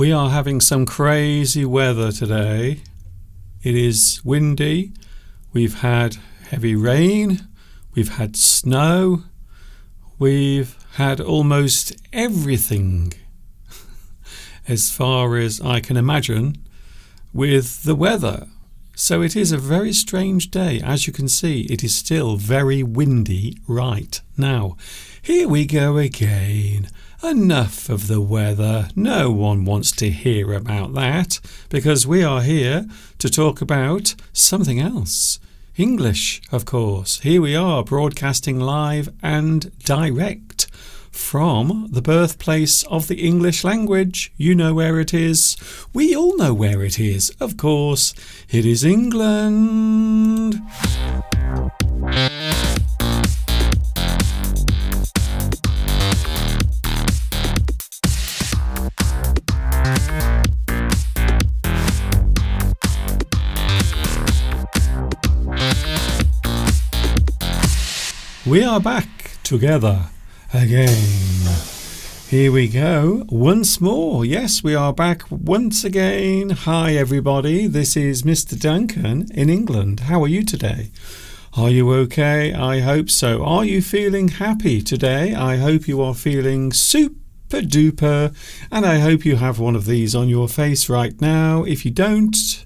We are having some crazy weather today. It is windy. We've had heavy rain. We've had snow. We've had almost everything, as far as I can imagine, with the weather. So it is a very strange day. As you can see, it is still very windy right now. Here we go again. Enough of the weather. No one wants to hear about that, because we are here to talk about something else. English, of course. Here we are, broadcasting live and direct from the birthplace of the English language. You know where it is. We all know where it is. Of course, it is England. We are back together again. Here we go once more. Yes, we are back once again. Hi everybody, this is Mr. Duncan in England. How are you today? Are you okay? I hope so. Are you feeling happy today? I hope you are feeling super duper, and I hope you have one of these on your face right now. If you don't,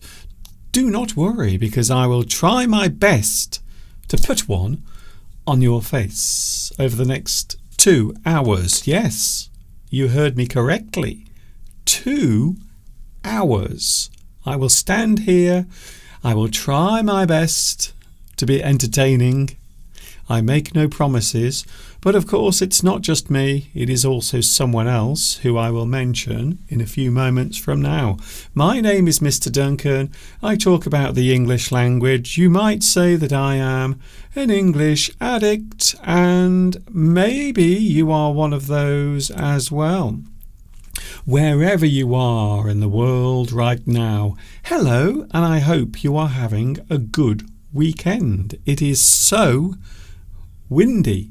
do not worry, because I will try my best to put one on your face over the next 2 hours. Yes, you heard me correctly. 2 hours. I will stand here. I will try my best to be entertaining. I make no promises, but of course it's not just me, it is also someone else who I will mention in a few moments from now. My name is Mr. Duncan. I talk about the English language. You might say that I am an English addict, and maybe you are one of those as well. Wherever you are in the world right now, hello, and I hope you are having a good weekend. It is so windy.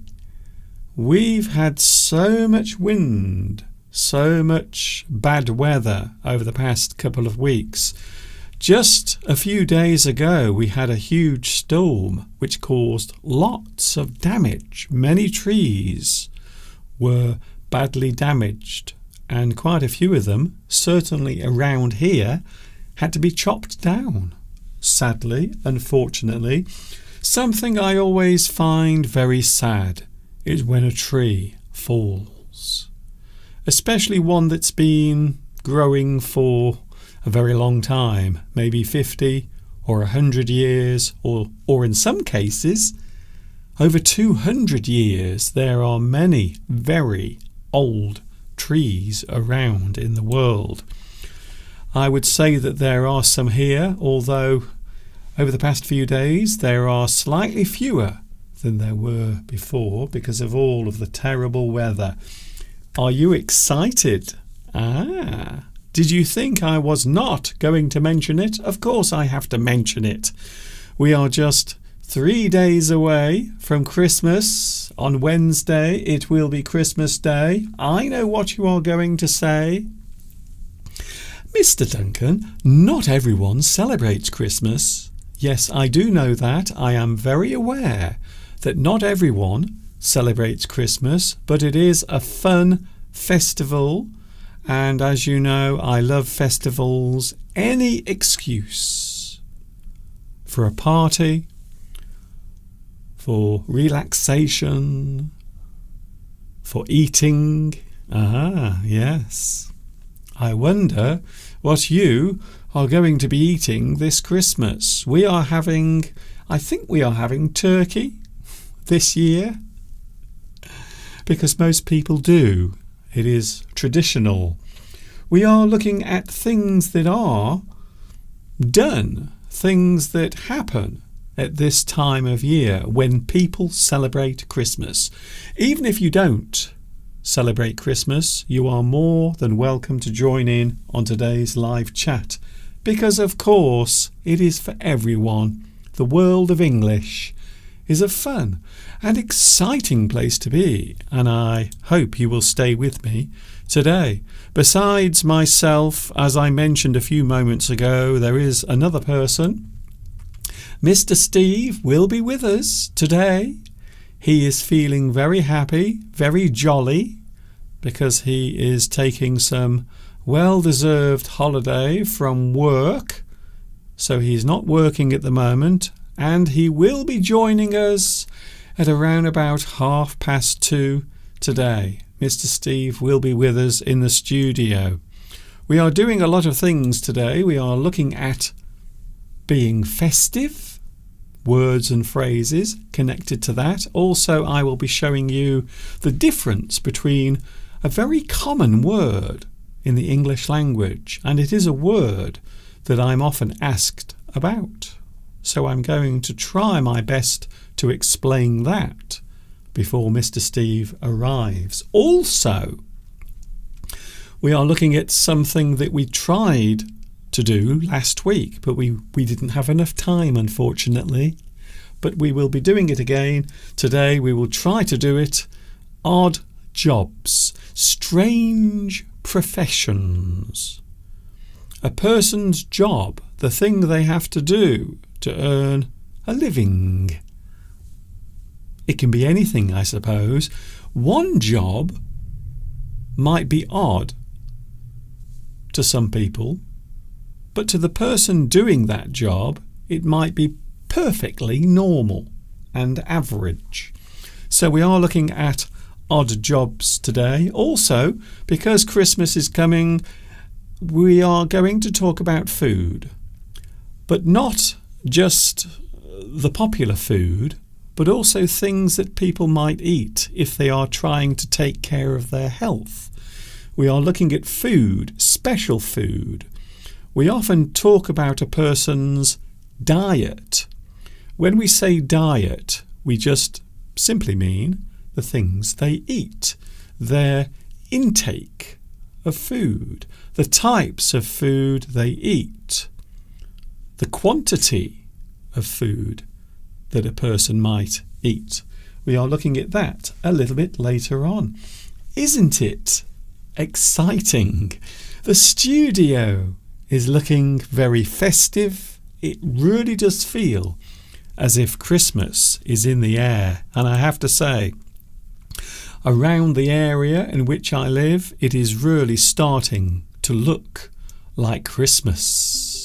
We've had so much wind, so much bad weather over the past couple of weeks. Just a few days ago we had a huge storm which caused lots of damage. Many trees were badly damaged, and quite a few of them, certainly around here, had to be chopped down. Sadly, unfortunately, something I always find very sad is when a tree falls, especially one that's been growing for a very long time, maybe 50 or 100 years, or in some cases over 200 years. There are many very old trees around in the world. I would say that there are some here, although over the past few days there are slightly fewer than there were before because of all of the terrible weather. Are you excited? Did you think I was not going to mention it? Of course I have to mention it. We are just 3 days away from Christmas. On Wednesday it will be Christmas Day. I know what you are going to say. Mr. Duncan, not everyone celebrates Christmas. Yes, I do know that. I am very aware that not everyone celebrates Christmas, but it is a fun festival. And as you know, I love festivals. Any excuse for a party, for relaxation, for eating. Yes. I wonder what you are going to be eating this Christmas. I think we are having turkey this year, because most people do. It is traditional. We are looking at things that are done, things that happen at this time of year when people celebrate Christmas. Even if you don't celebrate Christmas, you are more than welcome to join in on today's live chat, because of course it is for everyone. The world of English is a fun and exciting place to be, and I hope you will stay with me today. Besides myself, as I mentioned a few moments ago, there is another person. Mr. Steve will be with us today. He is feeling very happy, very jolly, because he is taking some well-deserved holiday from work. So he's not working at the moment, and he will be joining us at around about 2:30 today. Mr. Steve will be with us in the studio. We are doing a lot of things today. We are looking at being festive, words and phrases connected to that. Also, I will be showing you the difference between a very common word in the English language, and it is a word that I'm often asked about. So I'm going to try my best to explain that before Mr. Steve arrives. Also, we are looking at something that we tried to do last week, but we didn't have enough time, unfortunately. But we will be doing it again today. We will try to do it. Odd jobs, strange professions. A person's job, the thing they have to do to earn a living. It can be anything, I suppose. One job might be odd to some people, but to the person doing that job, it might be perfectly normal and average. So we are looking at odd jobs today. Also, because Christmas is coming, we are going to talk about food, but not just the popular food, but also things that people might eat if they are trying to take care of their health. We are looking at food, special food. We often talk about a person's diet. When we say diet, we just simply mean the things they eat, their intake of food, the types of food they eat, the quantity of food that a person might eat. We are looking at that a little bit later on. Isn't it exciting? The studio is looking very festive. It really does feel as if Christmas is in the air. And I have to say, around the area in which I live, it is really starting to look like Christmas.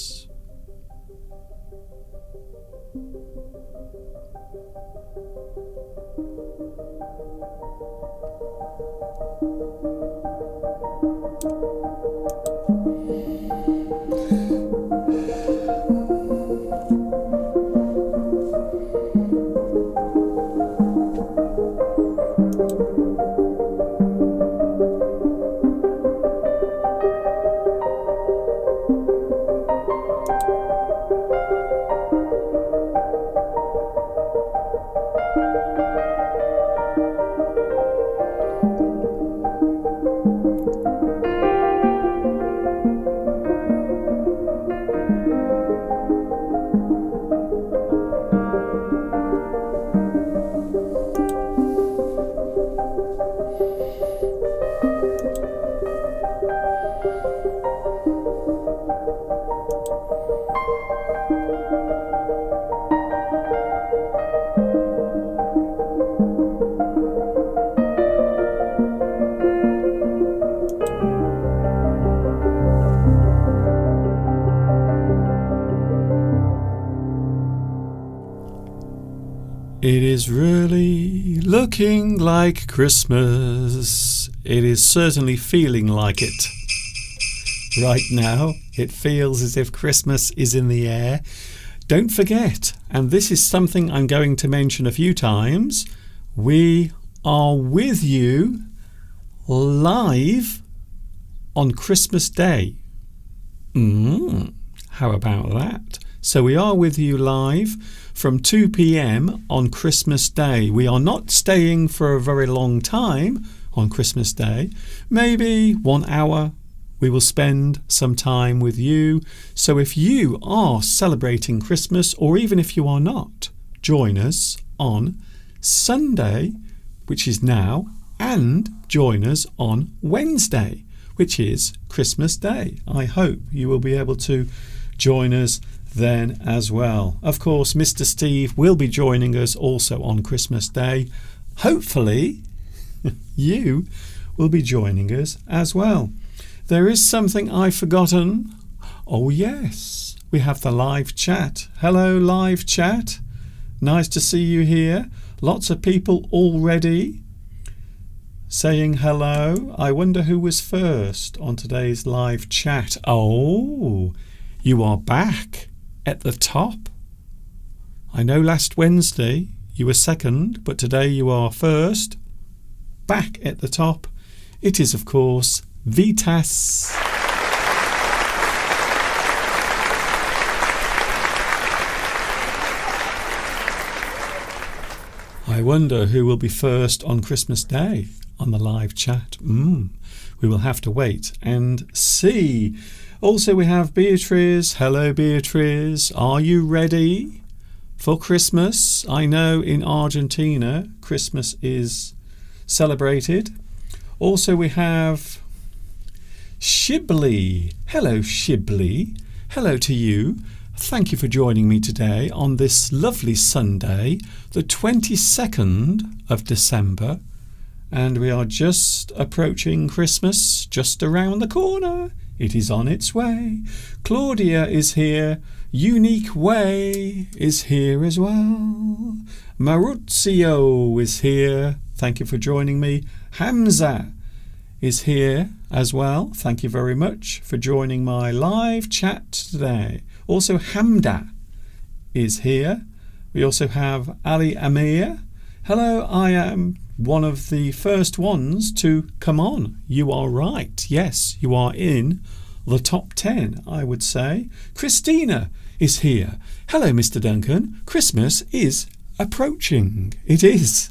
It is really looking like Christmas. It is certainly feeling like it. Right now, it feels as if Christmas is in the air. Don't forget, and this is something I'm going to mention a few times, we are with you live on Christmas Day. How about that? So we are with you live from 2 p.m. on Christmas Day. We are not staying for a very long time on Christmas Day. Maybe 1 hour we will spend some time with you. So if you are celebrating Christmas, or even if you are not, join us on Sunday, which is now, and join us on Wednesday, which is Christmas Day. I hope you will be able to join us then as well. Of course, Mr. Steve will be joining us also on Christmas Day. Hopefully, you will be joining us as well. There is something I've forgotten. Oh yes, we have the live chat. Hello, live chat. Nice to see you here. Lots of people already saying hello. I wonder who was first on today's live chat. Oh, you are back at the top. I know last Wednesday you were second, but today you are first. Back at the top. It is, of course, Vitas. I wonder who will be first on Christmas Day on the live chat. We will have to wait and see. Also, we have Beatrice. Hello, Beatrice. Are you ready for Christmas? I know in Argentina, Christmas is celebrated. Also, we have Shibli. Hello, Shibli. Hello to you. Thank you for joining me today on this lovely Sunday, the 22nd of December. And we are just approaching Christmas, just around the corner. It is on its way. Claudia is here. Unique Way is here as well. Maruzio is here. Thank you for joining me. Hamza is here as well. Thank you very much for joining my live chat today. Also, Hamda is here. We also have Ali Amir. Hello, I am one of the first ones to come on. You are right. Yes, you are in the top 10, I would say. Christina is here. Hello, Mr. Duncan. Christmas is approaching. It is.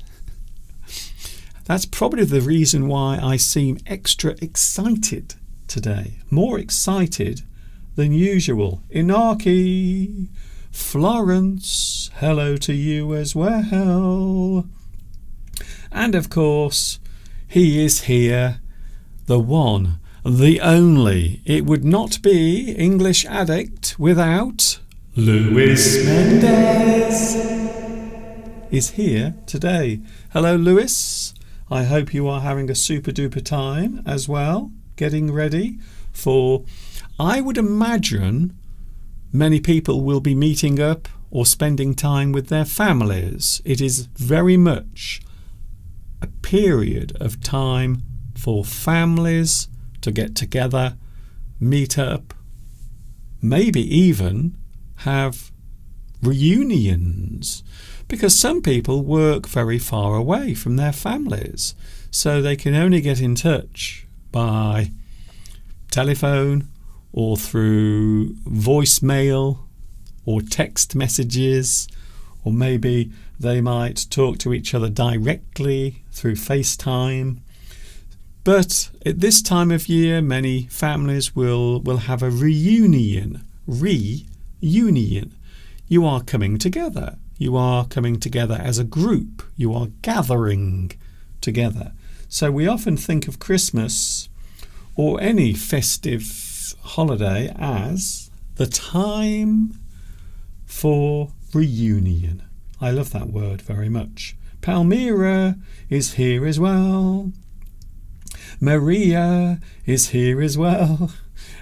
That's probably the reason why I seem extra excited today. More excited than usual. Inaki, Florence, hello to you as well. And of course, he is here, the one, the only. It would not be English Addict without Luis Mendez is here today. Hello, Luis. I hope you are having a super duper time as well, getting ready for, I would imagine, many people will be meeting up or spending time with their families. It is very much a period of time for families to get together, meet up, maybe even have reunions, because some people work very far away from their families, so they can only get in touch by telephone or through voicemail or text messages, or maybe they might talk to each other directly through FaceTime. But at this time of year, many families will have a reunion. You are coming together. You are coming together as a group. You are gathering together. So we often think of Christmas or any festive holiday as the time for reunion. I love that word very much. Palmyra is here as well. Maria is here as well.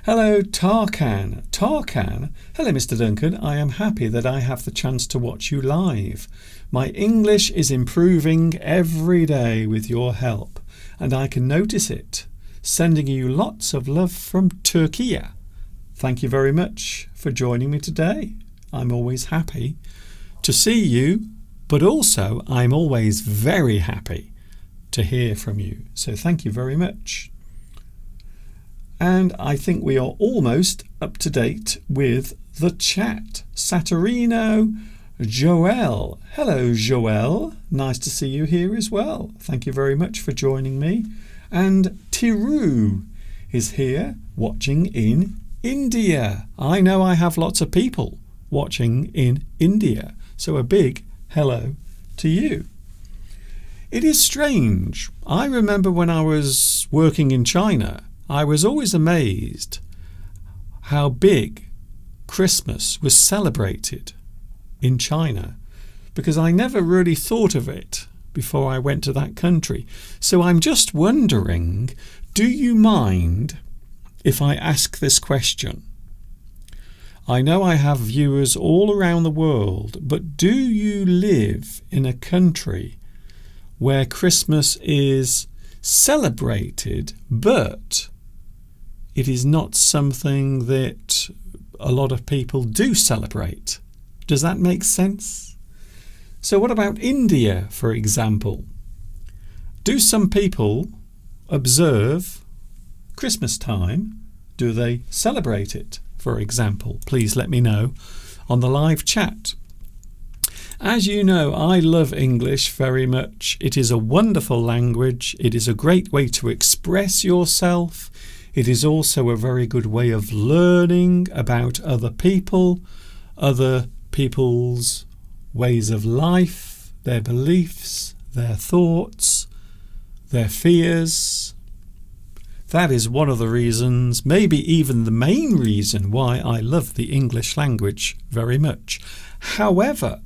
Hello, Tarkan. Tarkan. Hello, Mr. Duncan. I am happy that I have the chance to watch you live. My English is improving every day with your help, and I can notice it. Sending you lots of love from Turkey. Thank you very much for joining me today. I'm always happy to see you, but also I'm always very happy to hear from you. So thank you very much. And I think we are almost up to date with the chat. Saturino Joel. Hello, Joel. Nice to see you here as well. Thank you very much for joining me. And Tiru is here watching in India. I know I have lots of people watching in India. So a big hello to you. It is strange. I remember when I was working in China, I was always amazed how big Christmas was celebrated in China, because I never really thought of it before I went to that country. So I'm just wondering, do you mind if I ask this question? I know I have viewers all around the world, but do you live in a country where Christmas is celebrated, but it is not something that a lot of people do celebrate? Does that make sense? So what about India, for example? Do some people observe Christmas time? Do they celebrate it, for example? Please let me know on the live chat. As you know, I love English very much. It is a wonderful language. It is a great way to express yourself. It is also a very good way of learning about other people, other people's ways of life, their beliefs, their thoughts, their fears. That is one of the reasons, maybe even the main reason, why I love the English language very much. However,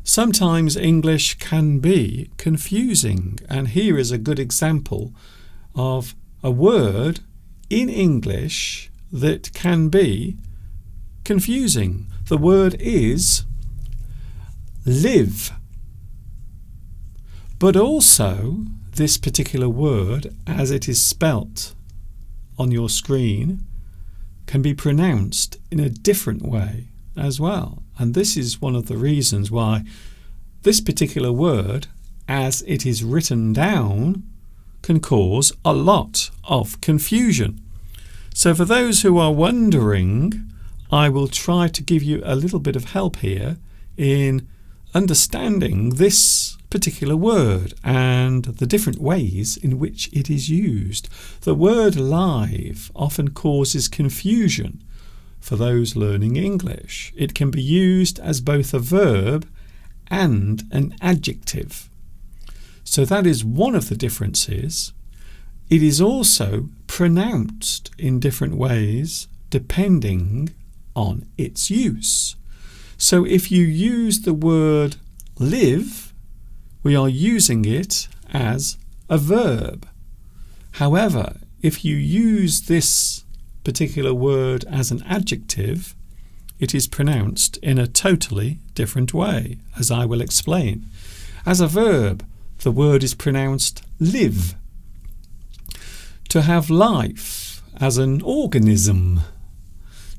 sometimes English can be confusing, and here is a good example of a word in English that can be confusing. The word is live. But also, this particular word, as it is spelt on your screen, can be pronounced in a different way as well. And this is one of the reasons why this particular word, as it is written down, can cause a lot of confusion. So for those who are wondering, I will try to give you a little bit of help here in understanding this particular word and the different ways in which it is used. The word live often causes confusion for those learning English. It can be used as both a verb and an adjective. So that is one of the differences. It is also pronounced in different ways depending on its use. So if you use the word live, we are using it as a verb. However, if you use this particular word as an adjective, it is pronounced in a totally different way, as I will explain. As a verb, the word is pronounced live. To have life as an organism,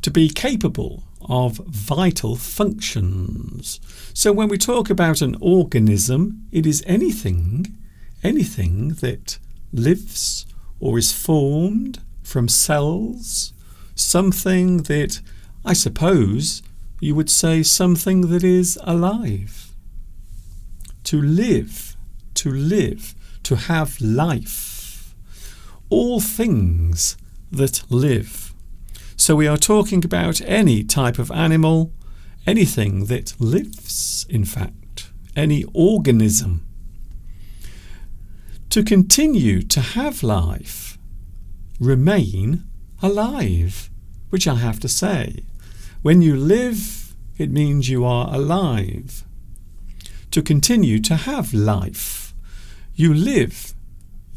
to be capable of vital functions. So when we talk about an organism, it is anything that lives or is formed from cells, something that, I suppose, you would say something that is alive. To live, to have life. All things that live. So we are talking about any type of animal, anything that lives, in fact, any organism. To continue to have life, remain alive, which I have to say. When you live, it means you are alive. To continue to have life, you live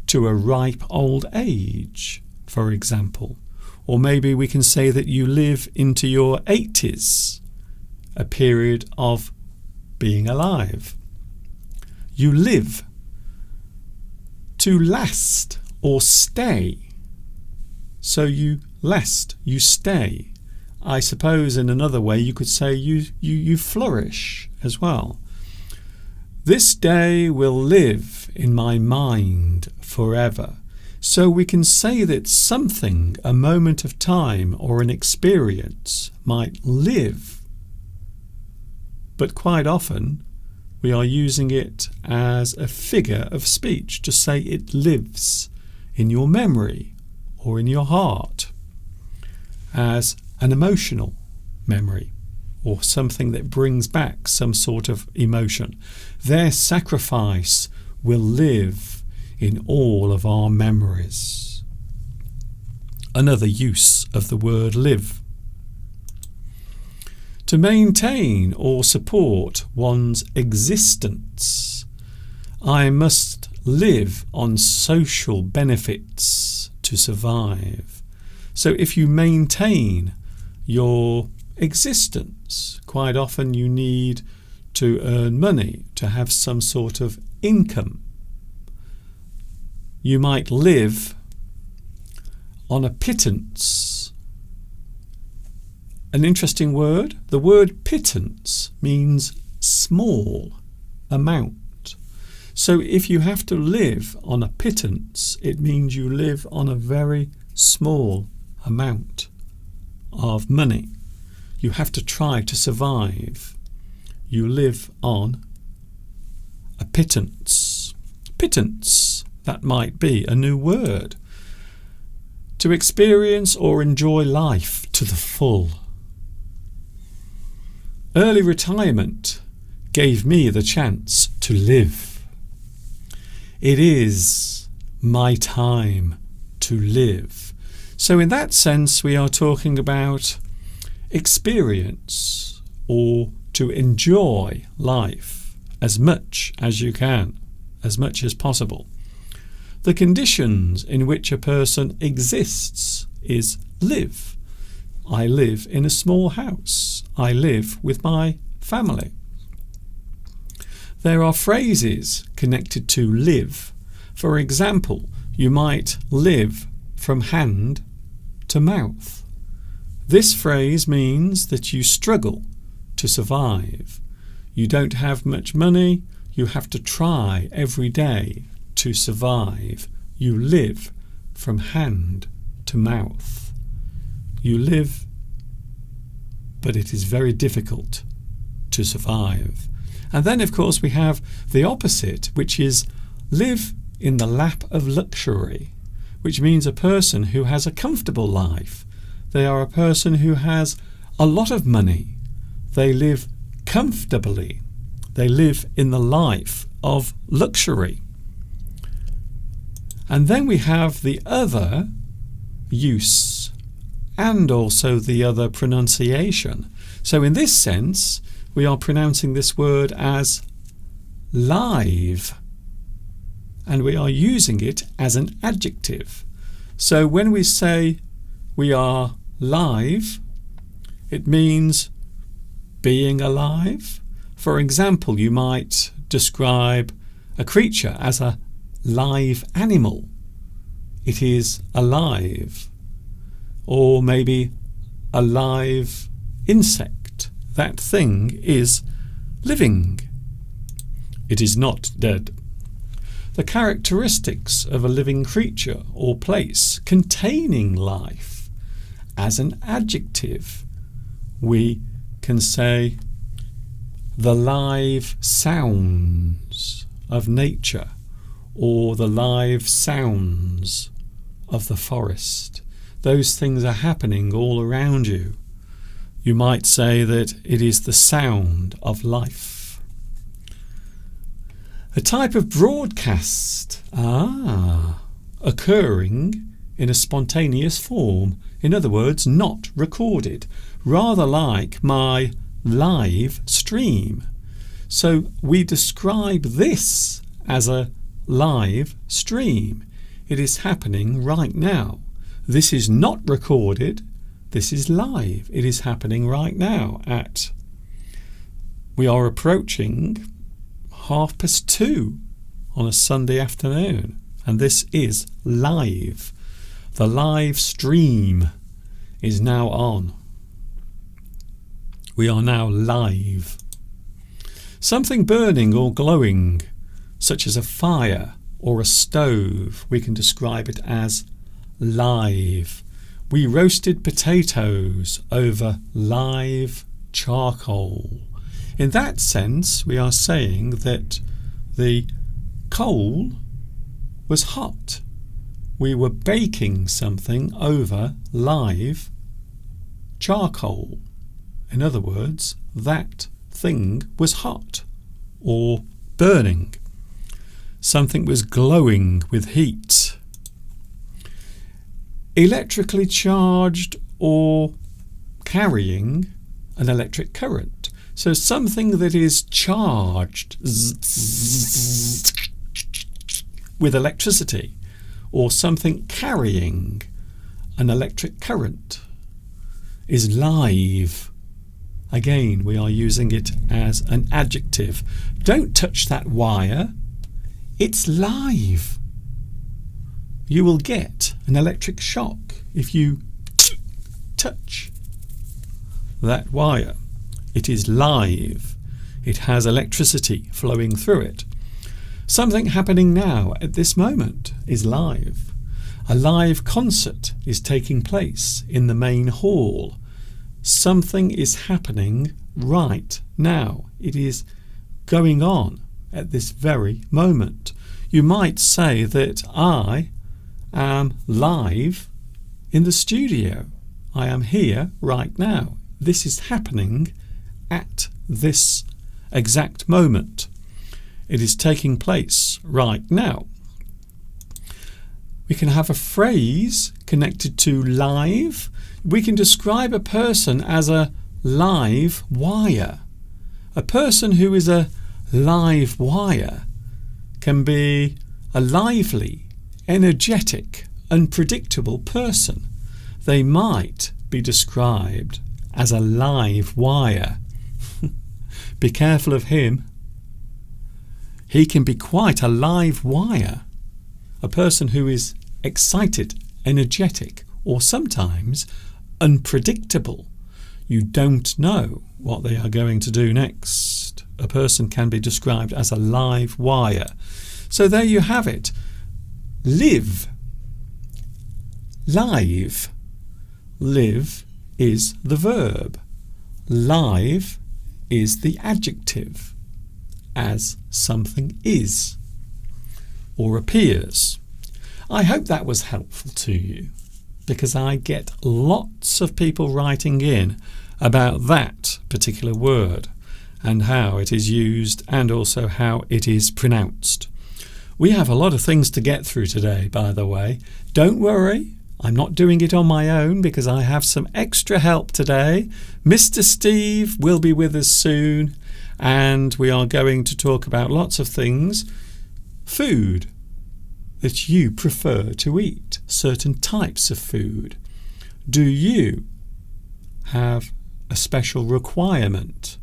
to a ripe old age, for example. Or maybe we can say that you live into your 80s, a period of being alive. You live to last or stay. So you last, you stay. I suppose in another way you could say you flourish as well. This day will live in my mind forever. So we can say that something, a moment of time or an experience, might live. But quite often we are using it as a figure of speech to say it lives in your memory or in your heart as an emotional memory or something that brings back some sort of emotion. Their sacrifice will live in all of our memories. Another use of the word live. To maintain or support one's existence, I must live on social benefits to survive. So if you maintain your existence, quite often you need to earn money, to have some sort of income. You might live on a pittance. An interesting word. The word pittance means small amount. So if you have to live on a pittance, it means you live on a very small amount of money. You have to try to survive. You live on a pittance. Pittance, that might be a new word. To experience or enjoy life to the full. Early retirement gave me the chance to live. It is my time to live. So in that sense, we are talking about experience or to enjoy life as much as you can, as much as possible. The conditions in which a person exists is live. I live in a small house. I live with my family. There are phrases connected to live. For example, you might live from hand to mouth. This phrase means that you struggle to survive. You don't have much money. You have to try every day to survive. You live from hand to mouth. You live, but it is very difficult to survive. And then, of course, we have the opposite, which is live in the lap of luxury, which means a person who has a comfortable life. They are a person who has a lot of money. They live comfortably. They live in the life of luxury. And then we have the other use and also the other pronunciation. So in this sense, we are pronouncing this word as live, and we are using it as an adjective. So when we say we are live, it means being alive. For example, you might describe a creature as a live animal. It is alive. Or maybe a live insect. That thing is living. It is not dead. The characteristics of a living creature or place containing life. As an adjective, we can say the live sounds of nature or the live sounds of the forest. Those things are happening all around you. You might say that it is the sound of life. A type of broadcast, occurring in a spontaneous form. In other words, not recorded, rather like my live stream. So we describe this as a live stream. It is happening right now. This is not recorded. This is live. It is happening right now we are approaching 2:30 on a Sunday afternoon, and this is live. The live stream is now on. We are now live. Something burning or glowing, such as a fire or a stove, we can describe it as live. We roasted potatoes over live charcoal. In that sense, we are saying that the coal was hot. We were baking something over live charcoal. In other words, that thing was hot or burning. Something was glowing with heat. Electrically charged or carrying an electric current. So something that is charged with electricity, or something carrying an electric current, is live. Again, we are using it as an adjective. Don't touch that wire. It's live. You will get an electric shock if you touch that wire. It is live. It has electricity flowing through it. Something happening now at this moment is live. A live concert is taking place in the main hall. Something is happening right now. It is going on at this very moment. You might say that I am live in the studio. I am here right now. This is happening at this exact moment. It is taking place right now. We can have a phrase connected to live. We can describe a person as a live wire. A person who is a live wire can be a lively, energetic, unpredictable person. They might be described as a live wire. Be careful of him. He can be quite a live wire. A person who is excited, energetic, or sometimes unpredictable. You don't know what they are going to do next. A person can be described as a live wire. So there you have it. Live. Live. Live is the verb. Live is the adjective. As something is or appears. I hope that was helpful to you, because I get lots of people writing in about that particular word and how it is used and also how it is pronounced. We have a lot of things to get through today, by the way. Don't worry, I'm not doing it on my own because I have some extra help today. Mr. Steve will be with us soon, and we are going to talk about lots of things. Food that you prefer to eat, certain types of food. Do you have a special requirement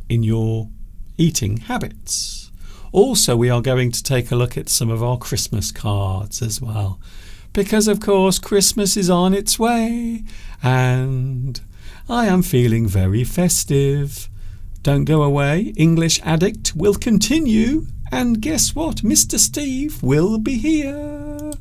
in your eating habits? Also, we are going to take a look at some of our Christmas cards as well, because of course Christmas is on its way and I am feeling very festive. Don't go away. English Addict will continue, and guess what? Mr. Steve will be here.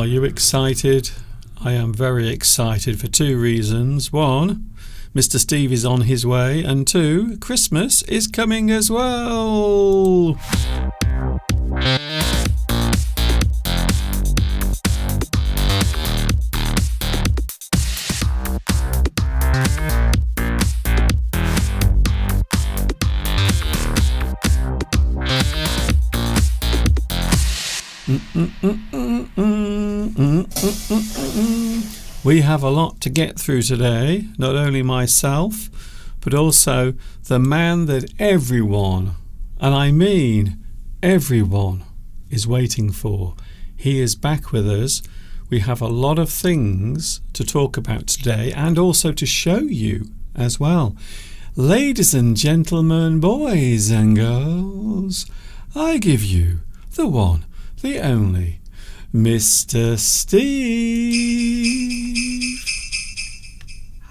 Are you excited? I am very excited for two reasons. One, Mr. Steve is on his way, and two, Christmas is coming as well. We have a lot to get through today, not only myself, but also the man that everyone, and I mean everyone, is waiting for. He is back with us. We have a lot of things to talk about today and also to show you as well. Ladies and gentlemen, boys and girls, I give you the one, the only, Mr. Steve.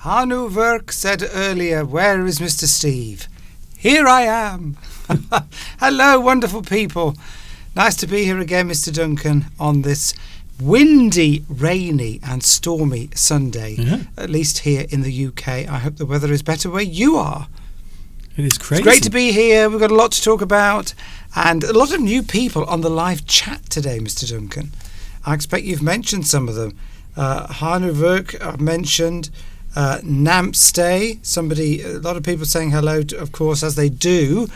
Hannu Verk said earlier, where is Mr. Steve? Here I am. Hello, wonderful people. Nice to be here again, Mr. Duncan, on this windy, rainy and stormy Sunday, at least here in the UK. I hope the weather is better where you are. It is crazy. It's great to be here. We've got a lot to talk about and a lot of new people on the live chat today, Mr. Duncan. I expect you've mentioned some of them. Hannu Verk, I've mentioned. Namstay, a lot of people saying hello, of course, as they do,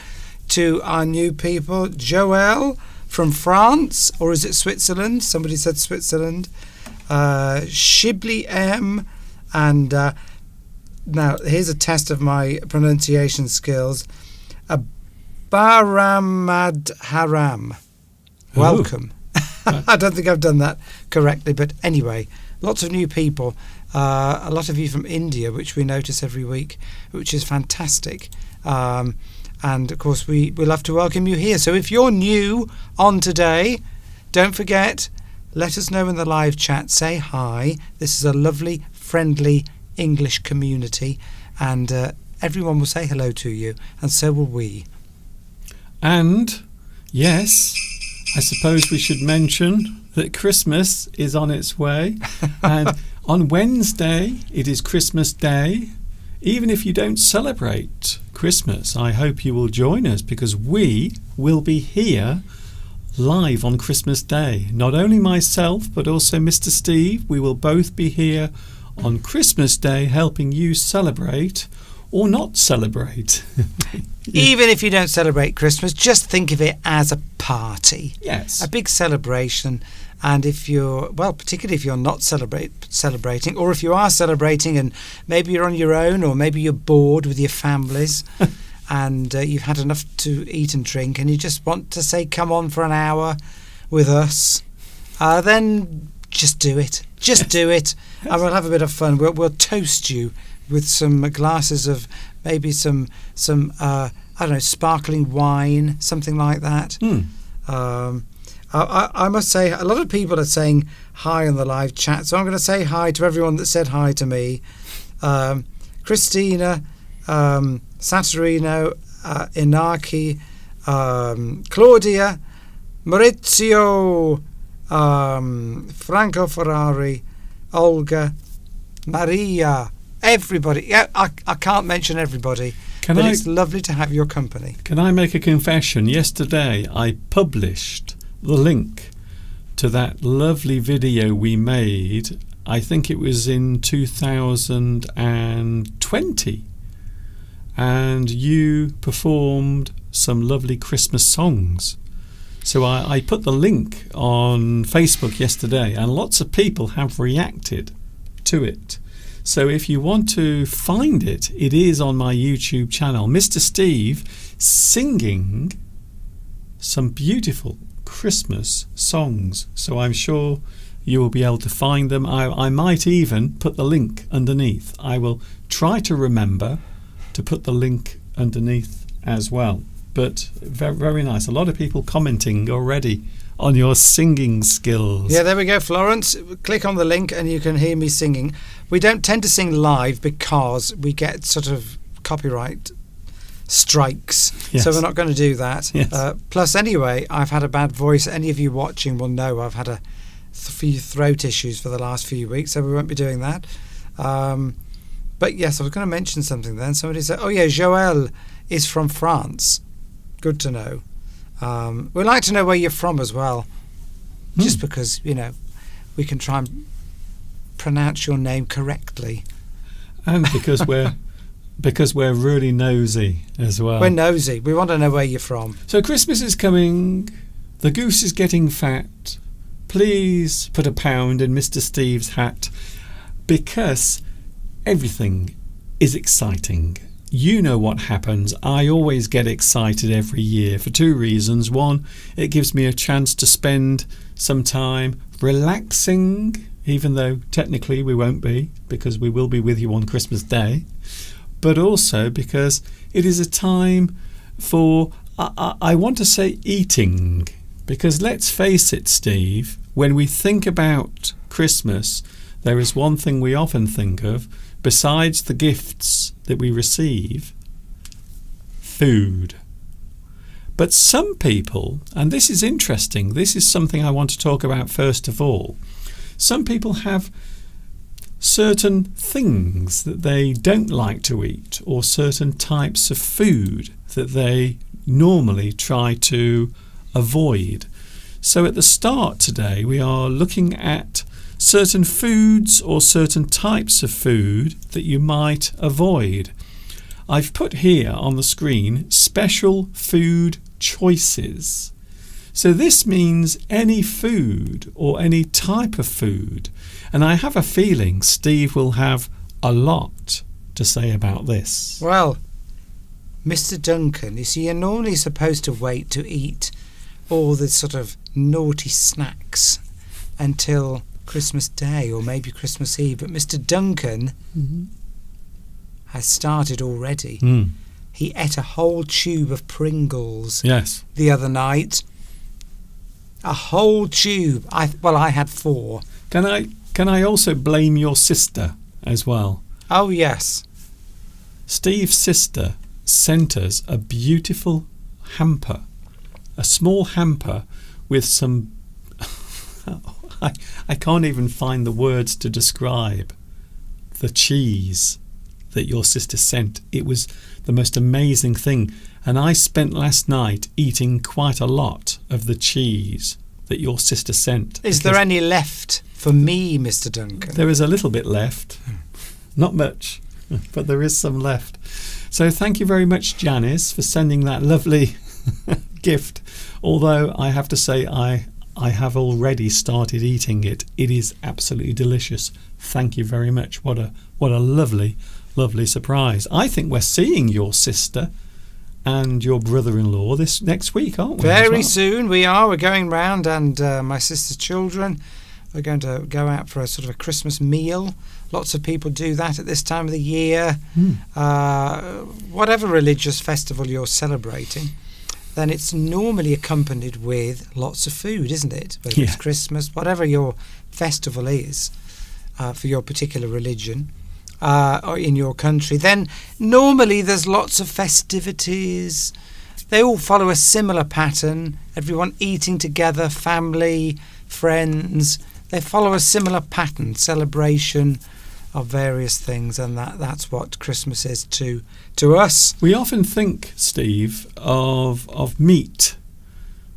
to our new people. Joel from France, or is it Switzerland? Somebody said Switzerland. Shibli M, and now here's a test of my pronunciation skills. Baramad Haram. Welcome. I don't think I've done that correctly, but anyway, lots of new people. A lot of you from India, which we notice every week, which is fantastic. And of course, we love to welcome you here. So if you're new on today, don't forget, let us know in the live chat. Say hi. This is a lovely, friendly English community, and everyone will say hello to you, and so will we. And yes, I suppose we should mention that Christmas is on its way, and on Wednesday it is Christmas Day. Even if you don't celebrate Christmas, I hope you will join us, because we will be here live on Christmas Day. Not only myself, but also Mr. Steve. We will both be here on Christmas Day helping you celebrate or not celebrate. Even if you don't celebrate Christmas, just think of it as a party. Yes. A big celebration. And if you're, well, particularly if you're not celebrating, or if you are celebrating and maybe you're on your own, or maybe you're bored with your families and you've had enough to eat and drink and you just want to say, come on for an hour with us, then just do it. Just do it. And we'll have a bit of fun. We'll toast you with some glasses of maybe some I don't know, sparkling wine, something like that. I must say, a lot of people are saying hi on the live chat, so I'm going to say hi to everyone that said hi to me. Christina, Saturino, Inaki, Claudia, Maurizio, Franco Ferrari, Olga, Maria, everybody. Yeah, I can't mention everybody, but it's lovely to have your company. Can I make a confession? Yesterday I published the link to that lovely video we made. I think it was in 2020, and you performed some lovely Christmas songs. So I put the link on Facebook yesterday, and lots of people have reacted to it. So if you want to find it, it is on my YouTube channel. Mr. Steve singing some beautiful Christmas songs. So I'm sure you will be able to find them. I might even put the link underneath. I will try to remember to put the link underneath as well. But very, very nice. A lot of people commenting already on your singing skills. Yeah, there we go, Florence. Click on the link and you can hear me singing. We don't tend to sing live because we get sort of copyright strikes. Yes. So we're not going to do that. Yes. Plus, anyway, I've had a bad voice. Any of you watching will know I've had a few throat issues for the last few weeks, so we won't be doing that. But yes, I was going to mention something then. Somebody said, oh yeah, Joël is from France. Good to know. We'd like to know where you're from as well, just because, we can try and pronounce your name correctly. And because we're really nosy as well. We're nosy. We want to know where you're from. So Christmas is coming. The goose is getting fat. Please put £1 in Mr. Steve's hat, because everything is exciting. You know what happens. I always get excited every year for 2 reasons. One, it gives me a chance to spend some time relaxing, even though technically we won't be, because we will be with you on Christmas Day. But also because it is a time for, I want to say, eating. Because let's face it, Steve, when we think about Christmas, there is one thing we often think of, besides the gifts that we receive: food. But some people, and this is interesting, this is something I want to talk about first of all, some people have certain things that they don't like to eat, or certain types of food that they normally try to avoid. So at the start today, we are looking at certain foods or certain types of food that you might avoid. I've put here on the screen special food choices. So this means any food or any type of food. And I have a feeling Steve will have a lot to say about this. Well, Mr. Duncan, you see, you're normally supposed to wait to eat all the sort of naughty snacks until Christmas Day or maybe Christmas Eve. But Mr. Duncan has started already. He ate a whole tube of Pringles the other night. A whole tube. I had 4. Can I also blame your sister as well? Oh, yes. Steve's sister sent us a beautiful hamper, a small hamper with some... I can't even find the words to describe the cheese that your sister sent. It was the most amazing thing. And I spent last night eating quite a lot of the cheese that your sister sent. Is there any left for me, Mr. Duncan? There is a little bit left. Not much, but there is some left. So thank you very much, Janice, for sending that lovely gift. Although I have to say I have already started eating it. It is absolutely delicious. Thank you very much. What a lovely, lovely surprise. I think we're seeing your sister and your brother-in-law this next week, aren't we? Very soon we are. We're going round, and my sister's children are going to go out for a sort of a Christmas meal. Lots of people do that at this time of the year. Whatever religious festival you're celebrating, then it's normally accompanied with lots of food, isn't it? Whether it's Christmas, whatever your festival is for your particular religion or in your country, then normally there's lots of festivities. They all follow a similar pattern. Everyone eating together, family, friends. They follow a similar pattern, celebration of various things, and that's what Christmas is to us. We often think, Steve, of meat,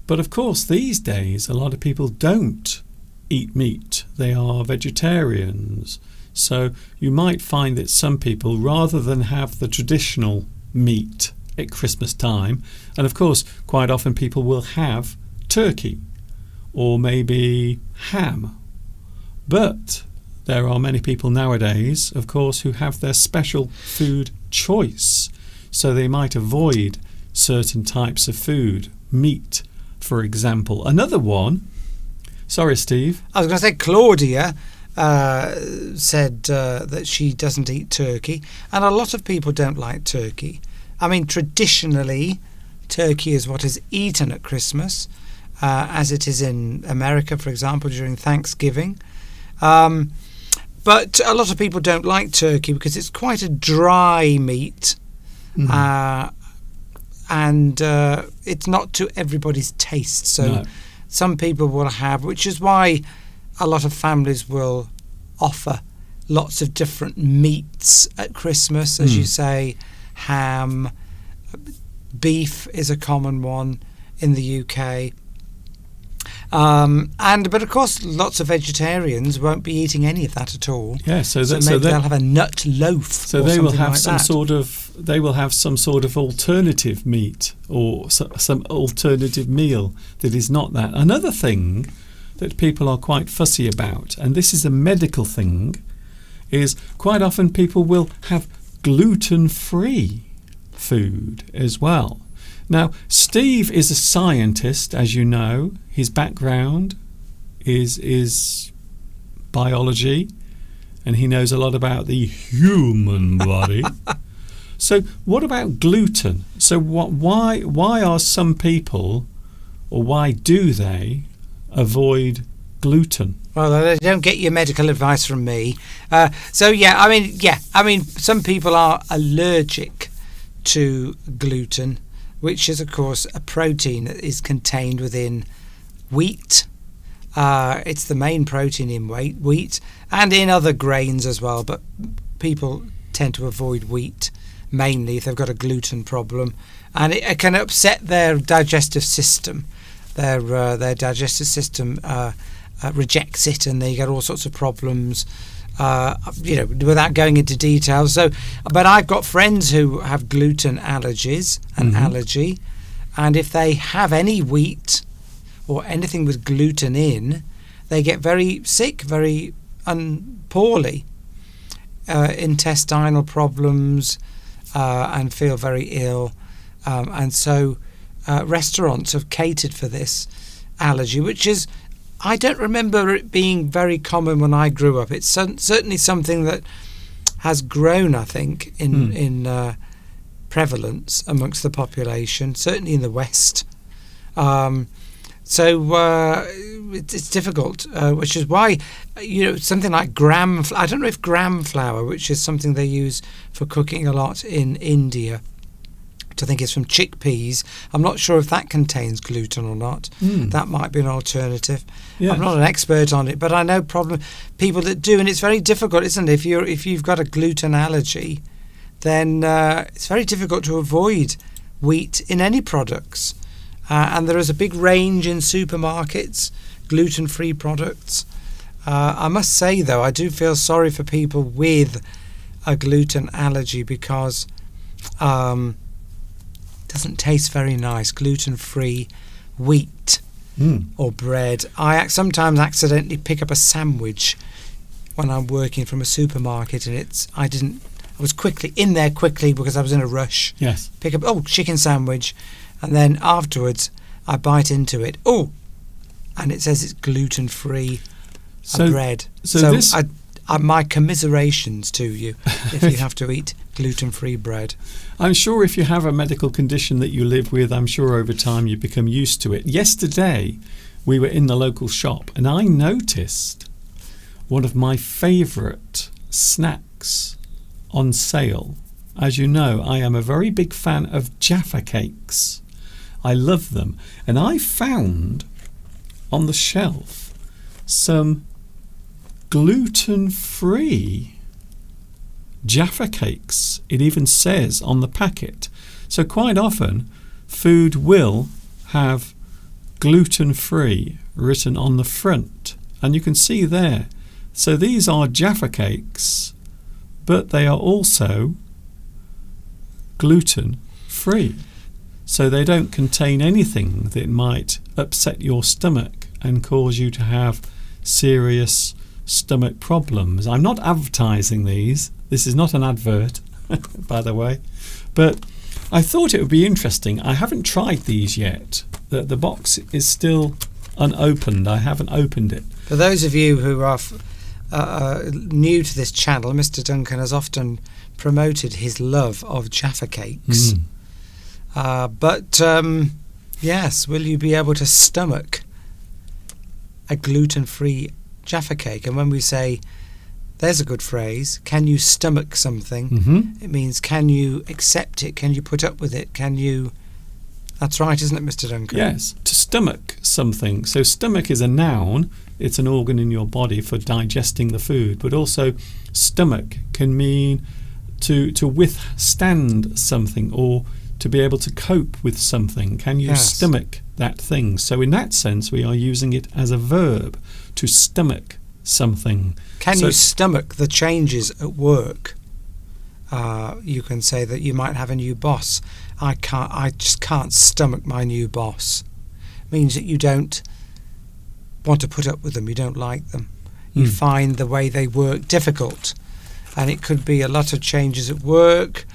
but of course these days a lot of people don't eat meat. They are vegetarians. So you might find that some people, rather than have the traditional meat at Christmas time, and of course quite often people will have turkey or maybe ham, but there are many people nowadays, of course, who have their special food choice. So they might avoid certain types of food, meat, for example. Another one, sorry, Steve. I was going to say Claudia said that she doesn't eat turkey, and a lot of people don't like turkey. I mean, traditionally, turkey is what is eaten at Christmas, as it is in America, for example, during Thanksgiving. But a lot of people don't like turkey because it's quite a dry meat, and it's not to everybody's taste. So some people will have, which is why a lot of families will offer lots of different meats at Christmas, as you say. Ham, beef is a common one in the UK. But of course, lots of vegetarians won't be eating any of that at all. Yeah, so maybe they'll have a nut loaf. So they will have they will have some sort of alternative meat or some alternative meal that is not that. Another thing that people are quite fussy about, and this is a medical thing, is quite often people will have gluten-free food as well. Now, Steve is a scientist, as you know. His background is biology, and he knows a lot about the human body. So what about gluten? So why are some people, or why do they, avoid gluten? Well, they don't get your medical advice from me. Some people are allergic to gluten, which is, of course, a protein that is contained within wheat. It's the main protein in wheat and in other grains as well, but people tend to avoid wheat mainly if they've got a gluten problem, and it can upset their digestive system. Their digestive system rejects it, and they get all sorts of problems. Without going into details. But I've got friends who have gluten allergies, an allergy, and if they have any wheat or anything with gluten in, they get very sick, very poorly, intestinal problems, and feel very ill. And so restaurants have catered for this allergy, which is, I don't remember it being very common when I grew up. It's certainly something that has grown, I think, in prevalence amongst the population, certainly in the West. It's difficult, which is why, something like I don't know if gram flour, which is something they use for cooking a lot in India, I think it's from chickpeas. I'm not sure if that contains gluten or not. That might be an alternative. Yes. I'm not an expert on it, but I know people that do, and it's very difficult, isn't it? If you've got a gluten allergy, then it's very difficult to avoid wheat in any products. And there is a big range in supermarkets, gluten-free products. I must say, though, I do feel sorry for people with a gluten allergy because doesn't taste very nice. Gluten-free wheat or bread. I sometimes accidentally pick up a sandwich when I'm working from a supermarket, and I was quickly in there because I was in a rush. Yes. Pick up chicken sandwich, and then afterwards I bite into it. And it says it's gluten-free bread. So my commiserations to you if you have to eat gluten-free bread. I'm sure if you have a medical condition that you live with, I'm sure over time you become used to it. Yesterday, we were in the local shop, and I noticed one of my favourite snacks on sale. As you know, I am a very big fan of Jaffa cakes. I love them. And I found on the shelf some gluten-free Jaffa cakes. It even says on the packet. So quite often food will have gluten-free written on the front, and you can see there. So these are Jaffa cakes, but they are also gluten-free. So they don't contain anything that might upset your stomach and cause you to have serious stomach problems. I'm not advertising these. This is not an advert, by the way. But I thought it would be interesting. I haven't tried these yet. The box is still unopened. I haven't opened it. For those of you who are new to this channel, Mr. Duncan has often promoted his love of Jaffa cakes. Yes, will you be able to stomach a gluten-free Jaffa cake? And when we say, there's a good phrase, can you stomach something? It means, can you accept it? Can you put up with it? Can you... That's right, isn't it, Mr. Duncan? Yes. To stomach something. So stomach is a noun. It's an organ in your body for digesting the food. But also stomach can mean to withstand something or to be able to cope with something. Can you stomach that thing? So in that sense, we are using it as a verb, to stomach something. Can you stomach the changes at work? You can say that you might have a new boss. I just can't stomach my new boss. Means that you don't want to put up with them. You don't like them. You find the way they work difficult. And it could be a lot of changes at work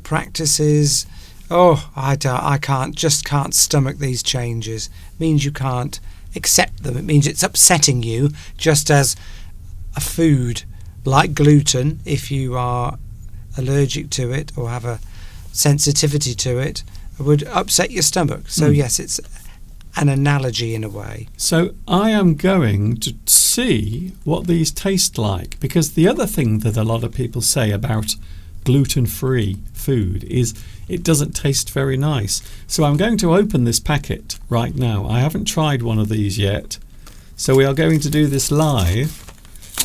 practices. Oh, I can't stomach these changes. Means you can't accept them. It means it's upsetting you, just as a food like gluten, if you are allergic to it or have a sensitivity to it, would upset your stomach. So yes, it's an analogy in a way. So I am going to see what these taste like, because the other thing that a lot of people say about gluten-free food is it doesn't taste very nice. So I'm going to open this packet right now. I haven't tried one of these yet. So we are going to do this live.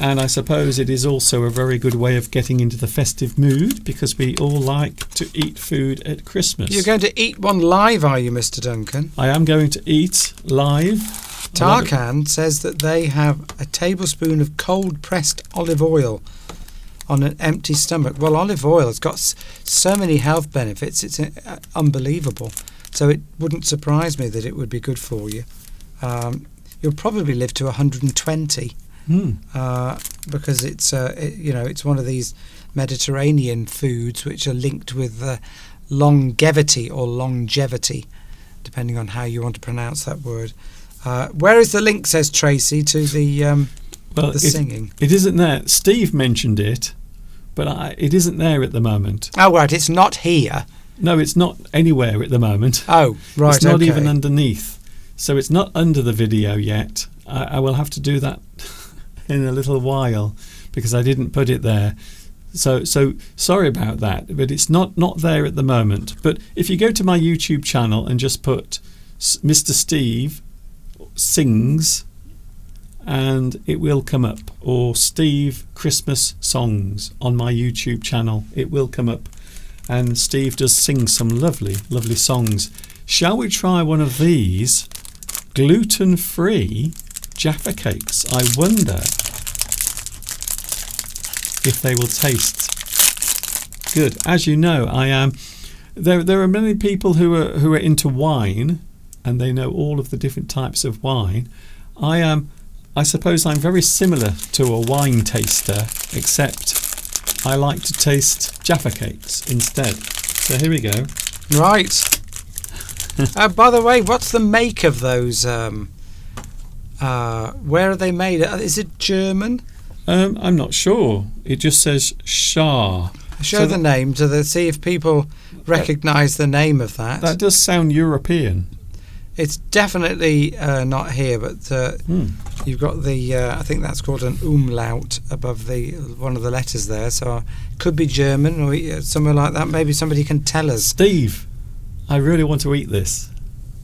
And I suppose it is also a very good way of getting into the festive mood, because we all like to eat food at Christmas. You're going to eat one live, are you, Mr. Duncan? I am going to eat live. Tarkan says that they have a tablespoon of cold pressed olive oil on an empty stomach. Well, olive oil has got so many health benefits, it's unbelievable. So it wouldn't surprise me that it would be good for you. You'll probably live to 120. Because it's it's one of these Mediterranean foods which are linked with longevity or longevity, depending on how you want to pronounce that word. Where is the link, says Tracy, to the singing? It isn't there. Steve mentioned it, but it isn't there at the moment. Oh, right, it's not here. No, it's not anywhere at the moment. Oh, right, it's not even underneath. So it's not under the video yet. I will have to do that in a little while, because I didn't put it there. So sorry about that, but it's not there at the moment. But if you go to my YouTube channel and just put Mr. Steve Sings, and it will come up, or Steve Christmas Songs on my YouTube channel, it will come up. And Steve does sing some lovely songs. Shall we try one of these gluten-free Jaffa cakes? I wonder if they will taste good. As you know, I am. There are many people who are into wine, and they know all of the different types of wine. I suppose I'm very similar to a wine taster, except I like to taste Jaffa cakes instead. So here we go. Right. By the way, what's the make of those? Where are they made? Is it German? I'm not sure. It just says Shah. Show the name to see if people recognise the name of that. That does sound European. It's definitely not here, but you've got the. I think that's called an umlaut above one of the letters there. So it could be German or somewhere like that. Maybe somebody can tell us. Steve, I really want to eat this.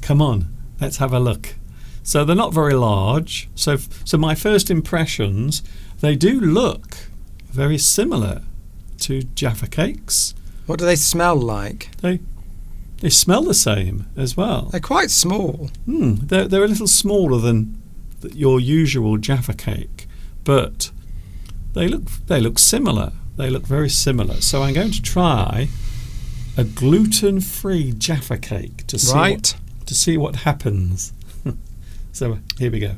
Come on, let's have a look. So they're not very large. So my first impressions, they do look very similar to Jaffa cakes. What do they smell like? They smell the same as well. They're quite small. They're a little smaller than your usual Jaffa cake, but they look similar. They look very similar. So I'm going to try a gluten-free Jaffa cake to see what happens. So here we go.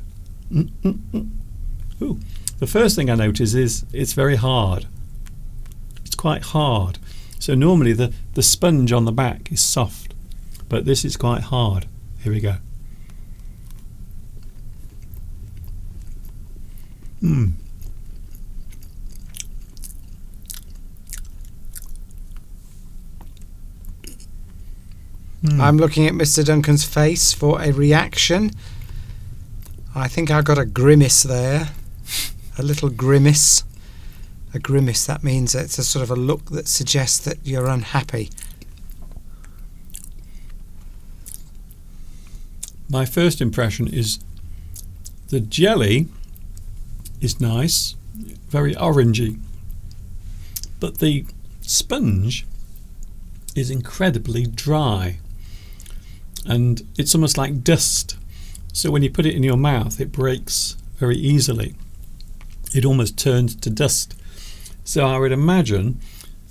Ooh. The first thing I notice is it's very hard. It's quite hard. So normally the sponge on the back is soft, but this is quite hard. Here we go. I'm looking at Mr. Duncan's face for a reaction. I think I got a grimace there. A little grimace. A grimace, that means it's a sort of a look that suggests that you're unhappy. my first impression is the jelly is nice, very orangey, but the sponge is incredibly dry, and it's almost like dust. So when you put it in your mouth, it breaks very easily. It almost turns to dust. So I would imagine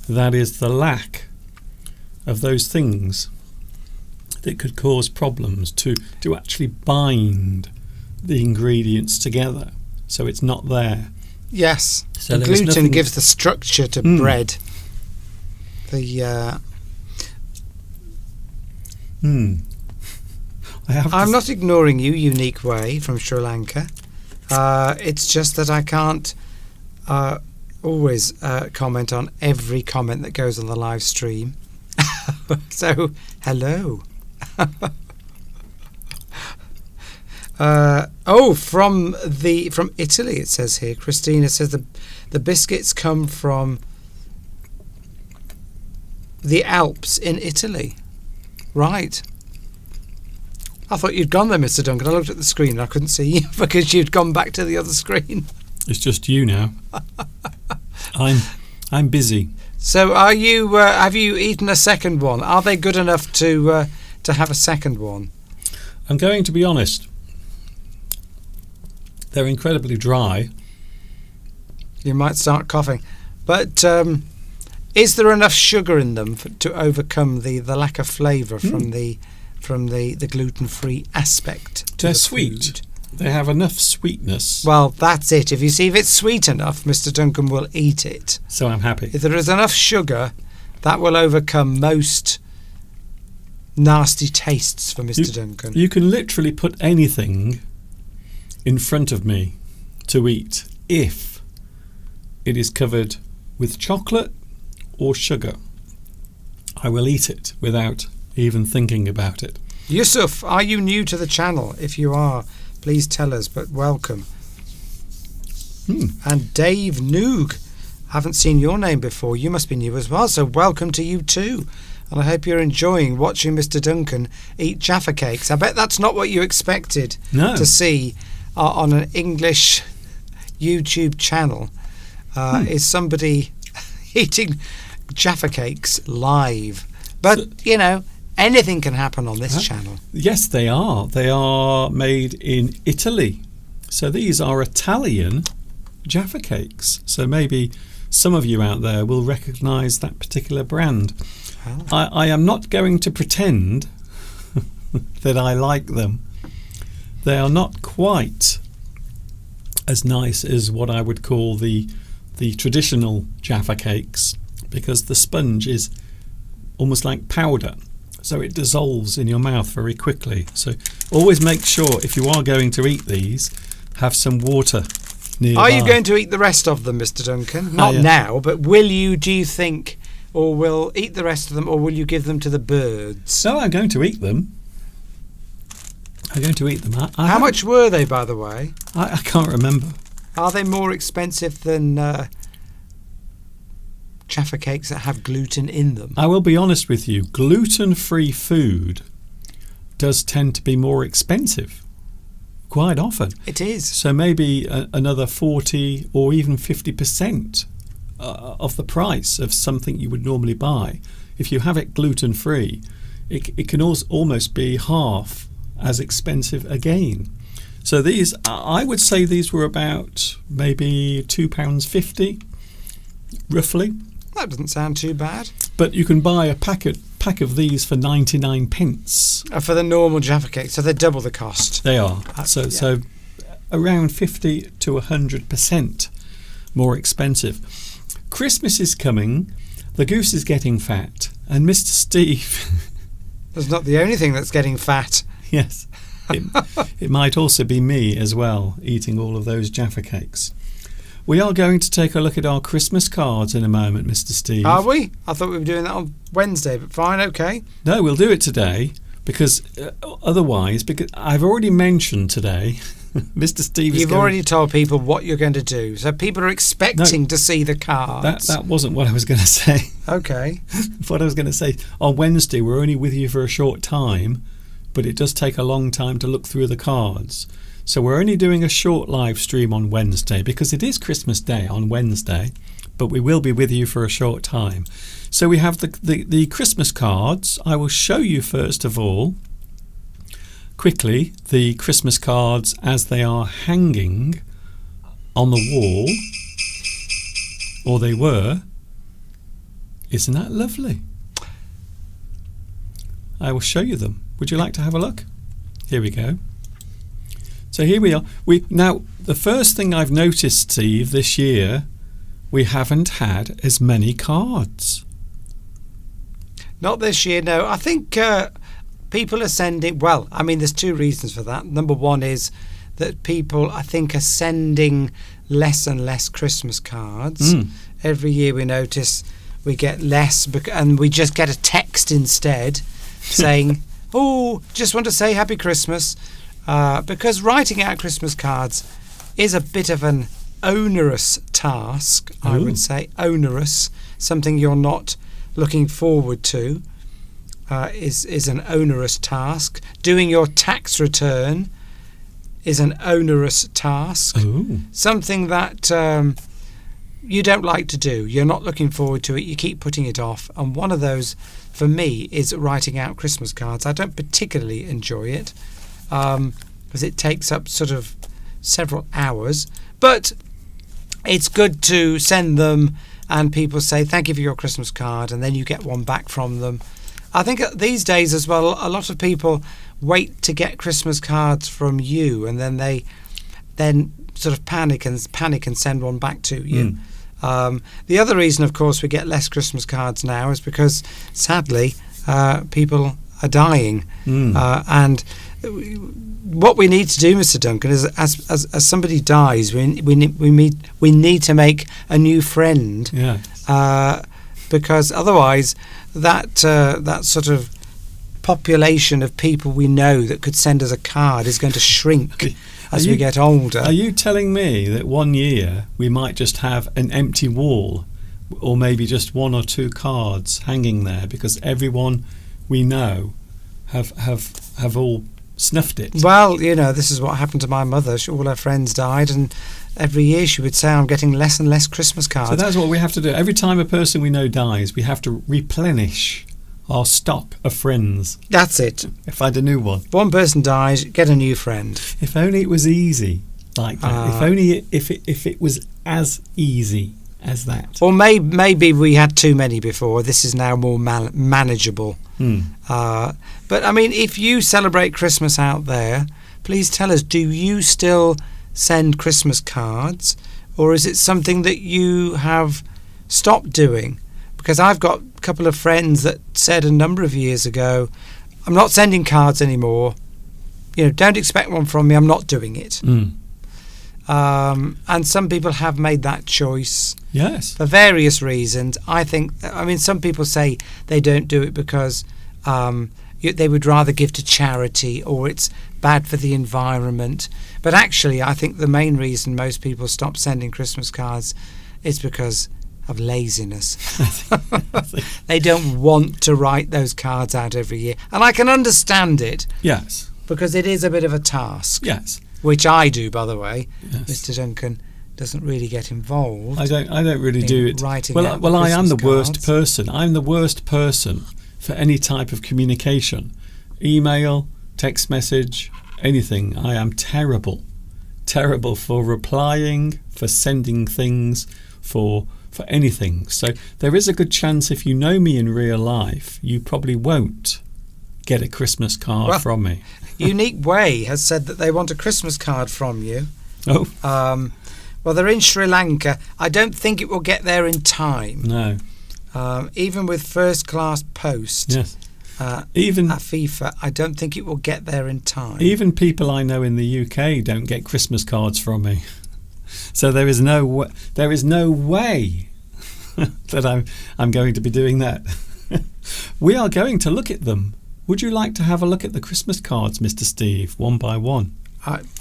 that is the lack of those things that could cause problems to actually bind the ingredients together, so it's not there. Yes, So the there is gluten nothing- gives the structure to bread. The I have I'm to not ignoring you, Unique Way from Sri Lanka. It's just that I can't always comment on every comment that goes on the live stream. So, hello. From Italy, it says here. Christina says the biscuits come from the Alps in Italy. Right. I thought you'd gone there, Mr. Duncan. I looked at the screen and I couldn't see you because you'd gone back to the other screen. It's just you now. I'm busy. So, are you? Have you eaten a second one? Are they good enough to have a second one? I'm going to be honest. They're incredibly dry. You might start coughing, but is there enough sugar in them to overcome the lack of flavour from the gluten-free aspect? To They're the sweet. food? They have enough sweetness, Well, that's it. If it's sweet enough, Mr. Duncan will eat it. so I'm happy. If there is enough sugar, that will overcome most nasty tastes for Mr. Duncan. You can literally put anything in front of me to eat if it is covered with chocolate or sugar. I will eat it without even thinking about it. Yusuf, are you new to the channel? If you are, please tell us, but welcome. And Dave Noog, haven't seen your name before. You must be new as well, so welcome to you too. And I hope you're enjoying watching Mr. Duncan eat Jaffa cakes. I bet that's not what you expected No. to see on an English YouTube channel. Is somebody eating Jaffa cakes live. But, you know, anything can happen on this channel. Yes, they are. They are made in Italy. So these are Italian Jaffa cakes. So maybe some of you out there will recognise that particular brand. I am not going to pretend that I like them. They are not quite as nice as what I would call the traditional Jaffa cakes, because the sponge is almost like powder, so it dissolves in your mouth very quickly. So always make sure, if you are going to eat these, have some water nearby. Are you going to eat the rest of them, Mr. Duncan? Not now, but will you, do you think, or will eat the rest of them, or will you give them to the birds? No, I'm going to eat them. I'm going to eat them. How much were they, by the way? I can't remember. Are they more expensive than Jaffa cakes that have gluten in them? I will be honest with you, gluten-free food does tend to be more expensive, quite often. It is. So maybe another 40 or even 50% of the price of something you would normally buy. If you have it gluten-free, it can almost be half as expensive again. So these, I would say these were about maybe £2.50, roughly. That doesn't sound too bad. But you can buy a pack of these for 99 pence. For the normal Jaffa cake, so they're double the cost. They are. Yeah. So around 50 to 100% more expensive. Christmas is coming, the goose is getting fat, and Mr. Steve... That's not the only thing that's getting fat. Yes, it might also be me as well, eating all of those Jaffa cakes. We are going to take a look at our Christmas cards in a moment, Mr. Steve. Are we? I thought we were doing that on Wednesday, but fine, okay. No, we'll do it today, because otherwise, because I've already mentioned today, Mr. Steve is You've already told people what you're going to do, so people are expecting to see the cards. That wasn't what I was going to say. Okay. What I was going to say, on Wednesday, we're only with you for a short time, but it does take a long time to look through the cards. So we're only doing a short live stream on Wednesday because it is Christmas Day on Wednesday, but we will be with you for a short time. So we have the Christmas cards. I will show you first of all quickly the Christmas cards as they are hanging on the wall, or they were. Isn't that lovely? I will show you them. Would you like to have a look? Here we go. So here we are. Now the first thing I've noticed, Steve, this year, we haven't had as many cards. Not this year, no. I think people are sending... Well, I mean, there's two reasons for that. Number one is that people, I think, are sending less and less Christmas cards. Every year we notice we get less, and we just get a text instead saying, oh, just want to say Happy Christmas. Because writing out Christmas cards is a bit of an onerous task, I would say. Onerous. Something you're not looking forward to is an onerous task. Doing your tax return is an onerous task. Ooh. Something that you don't like to do. You're not looking forward to it. You keep putting it off. And one of those, for me, is writing out Christmas cards. I don't particularly enjoy it because it takes up sort of several hours. But it's good to send them and people say, thank you for your Christmas card, and then you get one back from them. I think these days as well, a lot of people wait to get Christmas cards from you, and then they sort of panic and send one back to you. The other reason, of course, we get less Christmas cards now is because, sadly, people are dying. And what we need to do, Mr. Duncan, is as somebody dies, we need to make a new friend. Yeah. Because otherwise, that sort of population of people we know that could send us a card is going to shrink as we get older. Are you telling me that one year we might just have an empty wall, or maybe just one or two cards hanging there because everyone we know have all snuffed it? Well, this is what happened to my mother. All her friends died, and every year she would say, I'm getting less and less Christmas cards. So that's what we have to do. Every time a person we know dies, we have to replenish our stock of friends. That's it. Find a new one. One person dies, get a new friend. If only it was easy like that. If only if it was as easy as that. Or maybe we had too many before. This is now more manageable. But I mean, if you celebrate Christmas out there, please tell us, do you still send Christmas cards, or is it something that you have stopped doing? Because I've got a couple of friends that said a number of years ago, I'm not sending cards anymore. Don't expect one from me. I'm not doing it. And some people have made that choice. Yes. For various reasons. I mean, some people say they don't do it because they would rather give to charity, or it's bad for the environment. But actually, I think the main reason most people stop sending Christmas cards is because of laziness. They don't want to write those cards out every year. And I can understand it. Yes. Because it is a bit of a task. Yes. Which I do, by the way. Yes. Mr. Duncan doesn't really get involved. I don't really do it. Writing well, out I am the Christmas worst cards. person. I'm the worst person for any type of communication. Email, text message, anything. I am terrible. Terrible for replying, for sending things, for anything. So there is a good chance, if you know me in real life, you probably won't get a Christmas card from me. Unique Way has said that they want a Christmas card from you. Oh. Well, they're in Sri Lanka. I don't think it will get there in time. No. Even with first class post. Yes. Even Afifa, I don't think it will get there in time. Even people I know in the UK don't get Christmas cards from me. So there is no way that I'm going to be doing that. We are going to look at them. Would you like to have a look at the Christmas cards, Mr. Steve, one by one?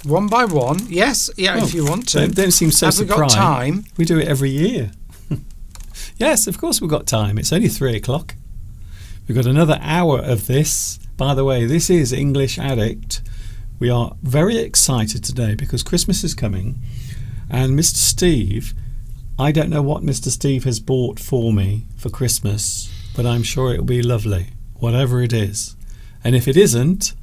One by one, yes. Yeah, if you want to. Don't seem so surprised. Have we got time? We do it every year. Yes, of course we've got time. It's only 3:00. We've got another hour of this By the way, this is English Addict. We are very excited today because Christmas is coming, and Mr. Steve, I don't know what Mr. Steve has bought for me for Christmas, but I'm sure it'll be lovely, whatever it is. And if it isn't,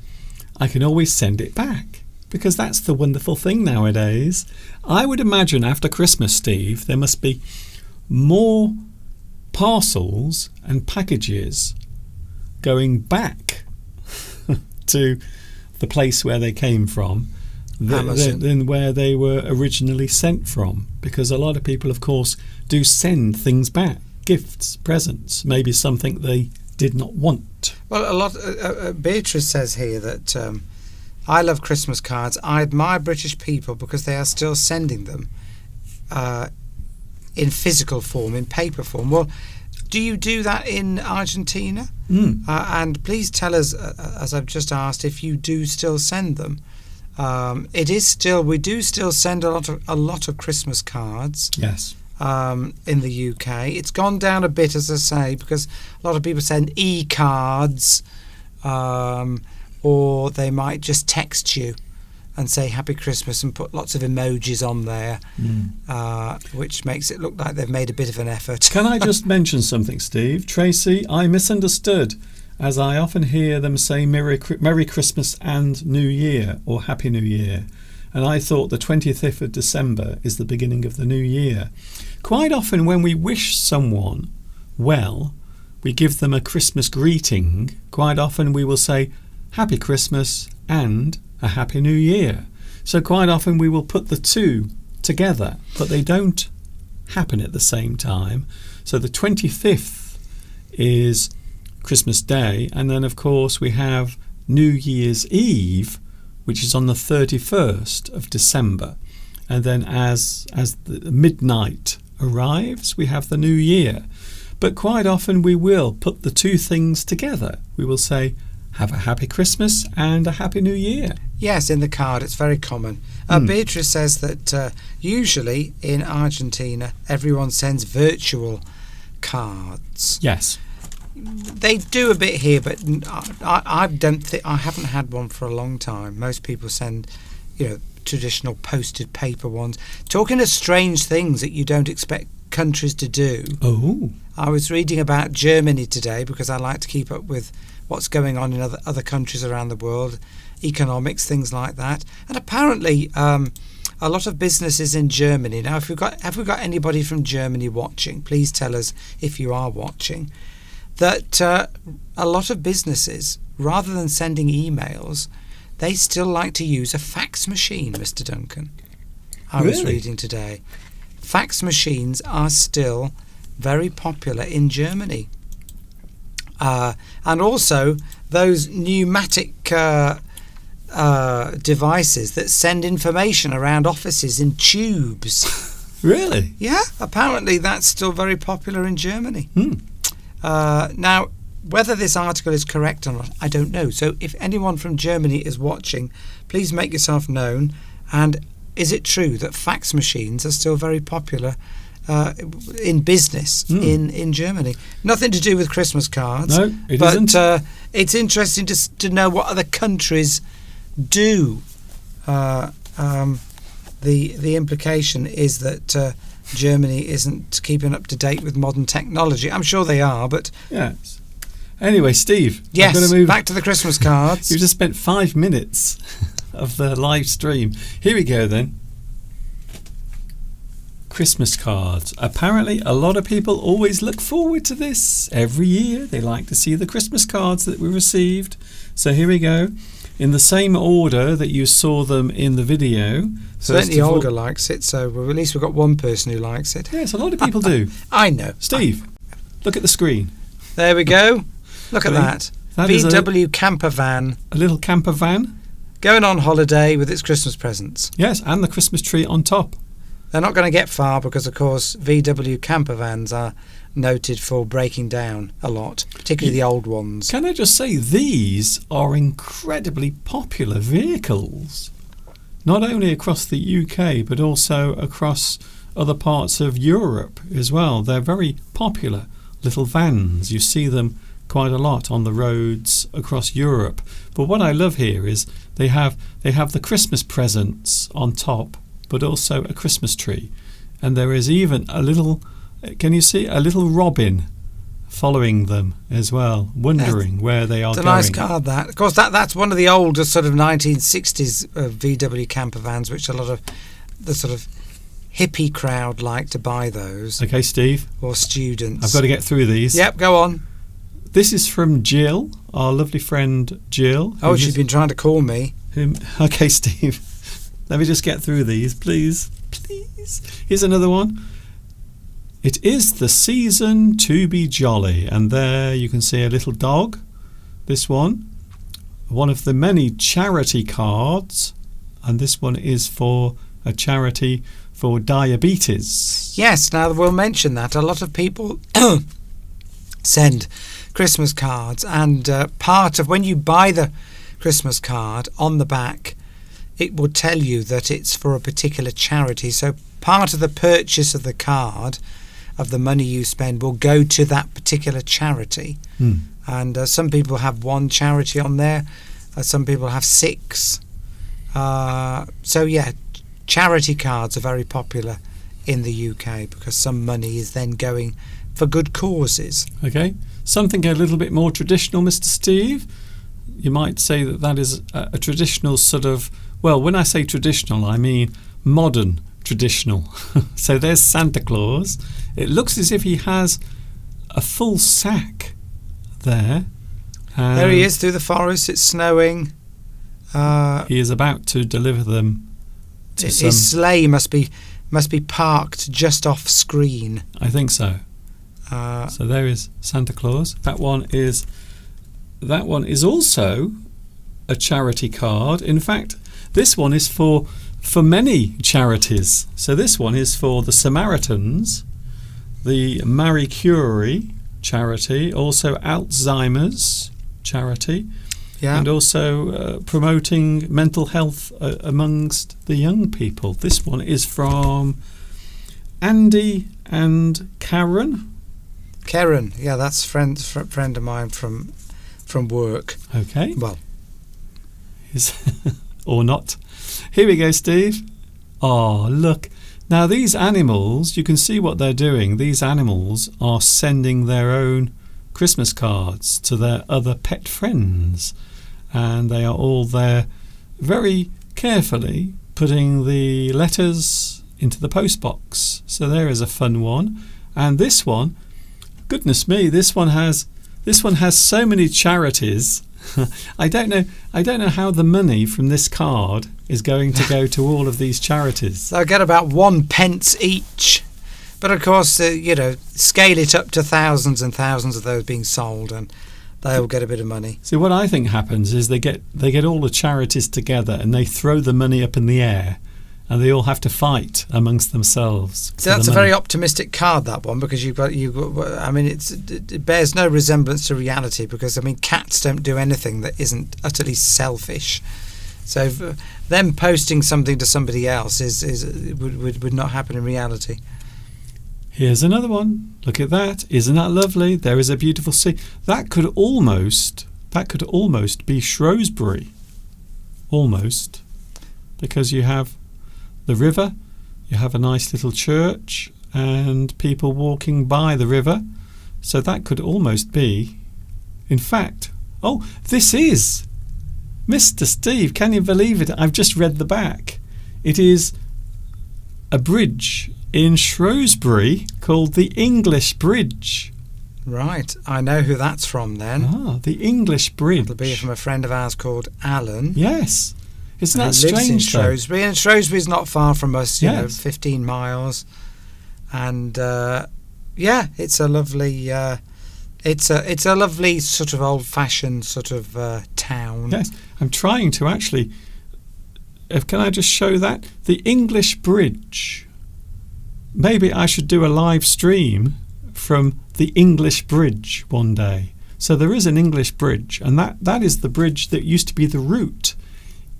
I can always send it back, because that's the wonderful thing nowadays. I would imagine after Christmas, Steve, there must be more parcels and packages going back to the place where they came from than where they were originally sent from, because a lot of people, of course, do send things back, gifts, presents, maybe something they did not want. Well, Beatrice says here that I love Christmas cards. I admire British people because they are still sending them in physical form, in paper form. Well, do you do that in Argentina? And please tell us, as I've just asked, if you do still send them. We do still send a lot of Christmas cards. Yes. In the UK, it's gone down a bit, as I say, because a lot of people send e-cards, or they might just text you and say Happy Christmas and put lots of emojis on there, which makes it look like they've made a bit of an effort. Can I just mention something, Steve? Tracy, I misunderstood, as I often hear them say Merry Christmas and New Year, or Happy New Year, and I thought the 25th of December is the beginning of the new year. Quite often when we wish someone well, we give them a Christmas greeting. Quite often we will say Happy Christmas and a Happy New Year. So quite often we will put the two together, but they don't happen at the same time. So the 25th is Christmas Day, and then of course we have New Year's Eve, which is on the 31st of December. And then as the midnight arrives, we have the New Year. But quite often we will put the two things together. We will say, have a Happy Christmas and a Happy New Year. Yes, in the card, it's very common. Beatrice says that usually in Argentina, everyone sends virtual cards. Yes. They do a bit here, but I haven't had one for a long time. Most people send, traditional posted paper ones. Talking of strange things that you don't expect countries to do. Oh. I was reading about Germany today because I like to keep up with what's going on in other countries around the world, economics, things like that. And apparently, a lot of businesses in Germany. Now, have we got anybody from Germany watching? Please tell us if you are watching. That a lot of businesses, rather than sending emails, they still like to use a fax machine, Mr. Duncan. I was reading today. Fax machines are still very popular in Germany. And also those pneumatic devices that send information around offices in tubes. Really? Yeah, apparently that's still very popular in Germany. Now, whether this article is correct or not, I don't know. So if anyone from Germany is watching, please make yourself known. And is it true that fax machines are still very popular in business in Germany? Nothing to do with Christmas cards. No, it isn't. But it's interesting to know what other countries do. The implication is that Germany isn't keeping up to date with modern technology. I'm sure they are, but... Yes. Anyway, Steve. Yes, I'm gonna move back to the Christmas cards. You just spent 5 minutes of the live stream. Here we go then. Christmas cards. Apparently, a lot of people always look forward to this. Every year, they like to see the Christmas cards that we received. So here we go. In the same order that you saw them in the video. Certainly Olga likes it, so at least we've got one person who likes it. Yes, a lot of people do. I know. Steve, look at the screen. There we go. Look at that. VW camper van. A little camper van. Going on holiday with its Christmas presents. Yes, and the Christmas tree on top. They're not going to get far because, of course, VW camper vans are noted for breaking down a lot, particularly the old ones. Can I just say, these are incredibly popular vehicles, not only across the UK but also across other parts of Europe as well. They're very popular little vans. You see them quite a lot on the roads across Europe. But what I love here is they have the Christmas presents on top, but also a Christmas tree. And there is even a little, can you see, a little robin following them as well, wondering where they are going. It's a nice card, that. Of course, that's one of the older sort of 1960s VW camper vans, which a lot of the sort of hippie crowd like to buy those. Okay, Steve. Or students. I've got to get through these. Yep, go on. This is from Jill, our lovely friend Jill. Oh, she's been trying to call me. Okay, Steve. Let me just get through these, please. Please. Here's another one. It is the season to be jolly. And there you can see a little dog. This one of the many charity cards. And this one is for a charity for diabetes. Yes, now we'll mention that. A lot of people send Christmas cards, and part of when you buy the Christmas card, on the back it will tell you that it's for a particular charity. So part of the purchase of the card, of the money you spend, will go to that particular charity. And some people have one charity on there, some people have 6. So yeah, charity cards are very popular in the UK because some money is then going for good causes. Okay, something a little bit more traditional, Mr. Steve. You might say that is a traditional sort of, well, when I say traditional, I mean modern traditional. So there's Santa Claus. It looks as if he has a full sack there. There he is through the forest. It's snowing. He is about to deliver them to his sleigh must be parked just off screen. I think so. So there is Santa Claus. That one is also a charity card. In fact, this one is for many charities. So this one is for the Samaritans, the Marie Curie charity, also Alzheimer's charity, and also promoting mental health amongst the young people. This one is from Andy and Karen. Karen, yeah, that's friend of mine from work. Okay. Well, or not. Here we go, Steve. Oh, look. Now these animals, you can see what they're doing. These animals are sending their own Christmas cards to their other pet friends. And they are all there very carefully putting the letters into the postbox. So there is a fun one. And this one, goodness me, this one has so many charities. I don't know how the money from this card is going to go to all of these charities. They'll get about 1 pence each. But of course, scale it up to thousands and thousands of those being sold, and they'll get a bit of money. See, what I think happens is they get all the charities together and they throw the money up in the air, and they all have to fight amongst themselves. So that's a very optimistic card, that one, because you've got. I mean, it bears no resemblance to reality, because I mean, cats don't do anything that isn't utterly selfish. So them posting something to somebody else would not happen in reality. Here's another one. Look at that. Isn't that lovely? There is a beautiful sea. That could almost be Shrewsbury. Almost. Because you have the river, you have a nice little church, and people walking by the river. So that could almost be, in fact, this is Mr. Steve. Can you believe it? I've just read the back. It is a bridge in Shrewsbury called the English Bridge. Right, I know who that's from then. The English Bridge. It'll be from a friend of ours called Alan. Yes. Isn't that strange? Lives in Shrewsbury, and Shrewsbury's not far from us. You know, Yes. 15 miles, and it's a lovely. It's a lovely sort of old-fashioned sort of town. Yes, I'm trying to actually. Can I just show that the English Bridge? Maybe I should do a live stream from the English Bridge one day. So there is an English Bridge, and that is the bridge that used to be the route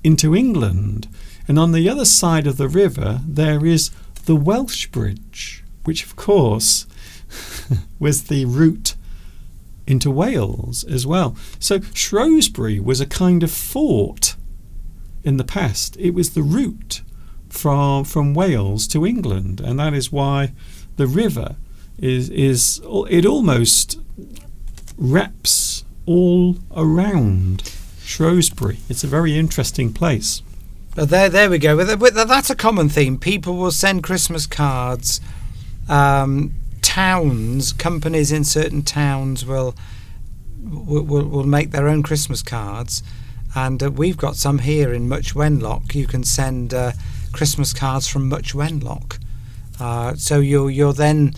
into England. And on the other side of the river there is the Welsh Bridge, which of course was the route into Wales as well. So Shrewsbury was a kind of fort in the past. It was the route from Wales to England, and that is why the river is it almost wraps all around Shrewsbury. It's a very interesting place. But there we go. That's a common theme. People will send Christmas cards. Towns, companies in certain towns will make their own Christmas cards, and we've got some here in Much Wenlock. You can send Christmas cards from Much Wenlock. So you're then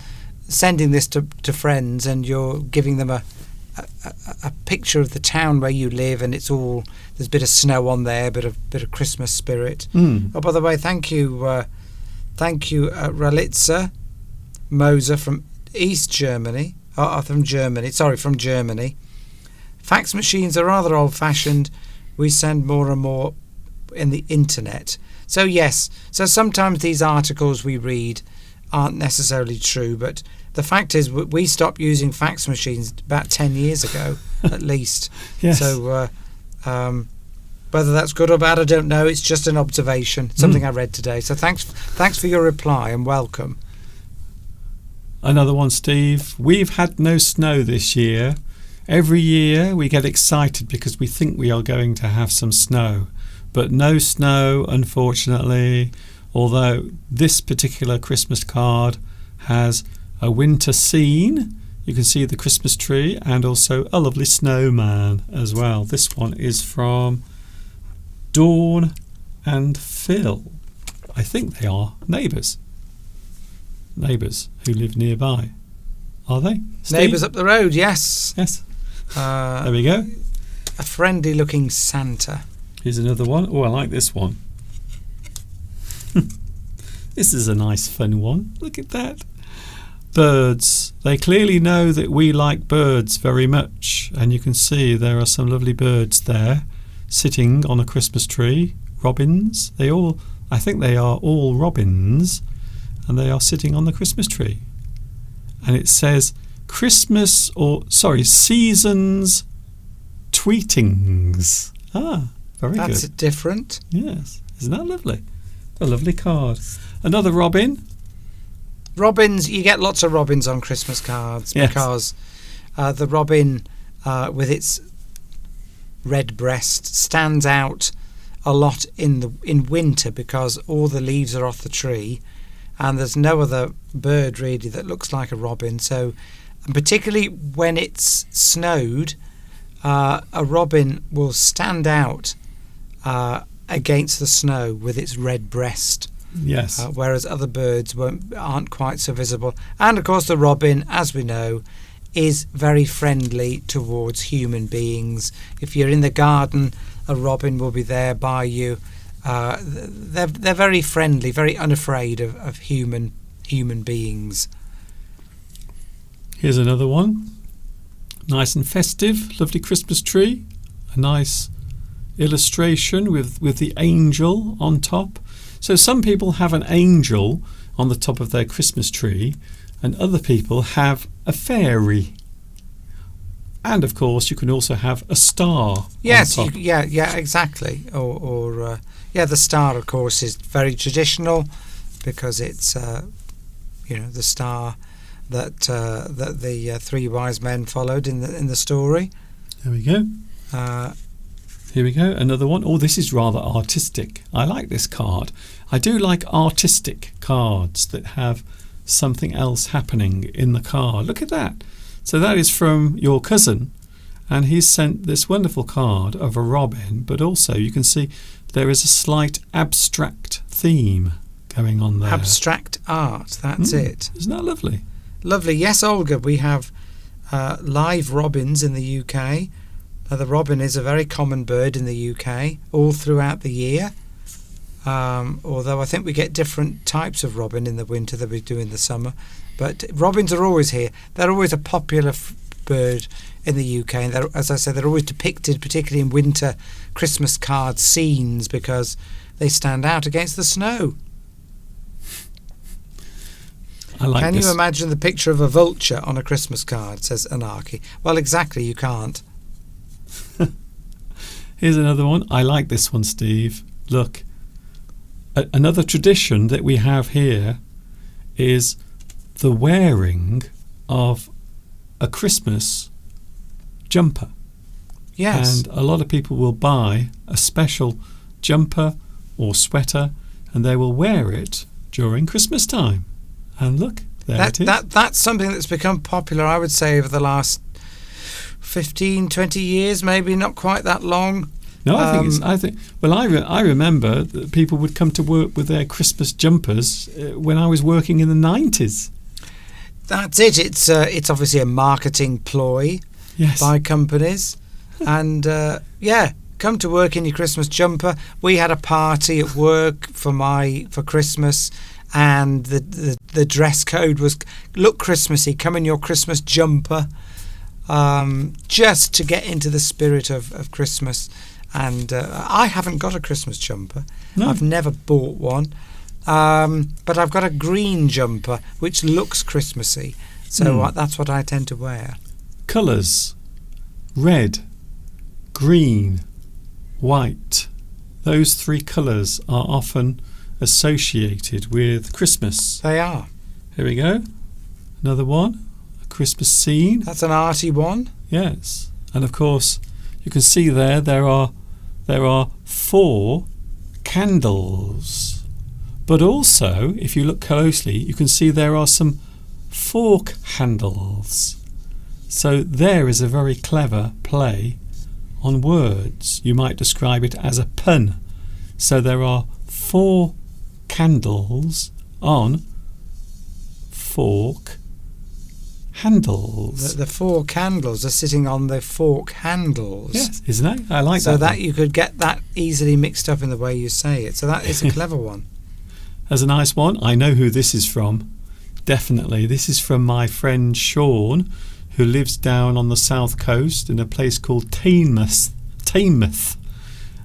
sending this to friends, and you're giving them a picture of the town where you live, and there's a bit of snow on there, bit of Christmas spirit. Oh, by the way, thank you, Ralitza Moser from East Germany. From Germany. Fax machines are rather old-fashioned. We send more and more in the internet. So yes, so sometimes these articles we read aren't necessarily true, but the fact is we stopped using fax machines about 10 years ago, at least. Yes. So whether that's good or bad, I don't know. It's just an observation, something I read today. So thanks for your reply and welcome. Another one, Steve. We've had no snow this year. Every year we get excited because we think we are going to have some snow, but no snow, unfortunately, although this particular Christmas card has a winter scene. You can see the Christmas tree and also a lovely snowman as well. This one is from Dawn and Phil. I think they are neighbours who live nearby. Are they, Steve? Neighbours up the road, yes. Yes. There we go. A friendly looking Santa. Here's another one. Oh, I like this one. This is a nice fun one. Look at that. Birds. They clearly know that we like birds very much, and you can see there are some lovely birds there sitting on a Christmas tree. Robins. I think they are all robins, and they are sitting on the Christmas tree. And it says seasons tweetings. Very good. That's different. Yes. Isn't that lovely? A lovely card. Another robin. Robins, you get lots of robins on Christmas cards, yes, because the robin with its red breast stands out a lot in winter because all the leaves are off the tree and there's no other bird really that looks like a robin. So, and particularly when it's snowed, a robin will stand out against the snow with its red breast. Yes. Whereas other birds aren't quite so visible. And of course the robin, as we know, is very friendly towards human beings. If you're in the garden, a robin will be there by you. They're very friendly, very unafraid of human beings. Here's another one. Nice and festive, lovely Christmas tree. A nice illustration with the angel on top. So some people have an angel on the top of their Christmas tree, and other people have a fairy. And of course, you can also have a star. Yes, on top. yeah, exactly. Or the star, of course, is very traditional because it's the star that the three wise men followed in the story. There we go. Here we go, another one. Oh, this is rather artistic. I like this card. I do like artistic cards that have something else happening in the card. Look at that. So that is from your cousin, and he's sent this wonderful card of a robin, but also you can see there is a slight abstract theme going on there. Abstract art, that's it. Isn't that lovely? Lovely. Yes, Olga, we have live robins in the UK. The robin is a very common bird in the UK all throughout the year, although I think we get different types of robin in the winter than we do in the summer. But robins are always here. They're always a popular bird in the UK, and as I said, they're always depicted, particularly in winter Christmas card scenes, because they stand out against the snow. I like Can this. you imagine the picture of a vulture on a Christmas card, says Anarchy. Well, exactly, you can't. Here's another one. I like this one, Steve. Look, another tradition that we have here is the wearing of a Christmas jumper. Yes. And a lot of people will buy a special jumper or sweater and they will wear it during Christmas time. And look, there it is. That's something that's become popular, I would say, over the last 15, 20 years, maybe not quite that long. No, I remember that people would come to work with their Christmas jumpers when I was working in the 90s. That's it. It's obviously a marketing ploy by companies. And come to work in your Christmas jumper. We had a party at work for Christmas, and the dress code was look Christmassy, come in your Christmas jumper, just to get into the spirit of Christmas. And I haven't got a Christmas jumper. No. I've never bought one. But I've got a green jumper which looks Christmassy. So that's what I tend to wear. Colours: red, green, white. Those three colours are often associated with Christmas. They are. Here we go. Another one. A Christmas scene. That's an arty one. Yes. And of course, you can see there are 4 candles. But also, if you look closely, you can see there are some fork handles. So there is a very clever play on words. You might describe it as a pun. So there are 4 candles on fork handles. The 4 candles are sitting on the fork handles. Yes, isn't it? I like that. So that you could get that easily mixed up in the way you say it. So that is a clever one. There's a nice one. I know who this is from. Definitely. This is from my friend Sean, who lives down on the south coast in a place called Teignmouth.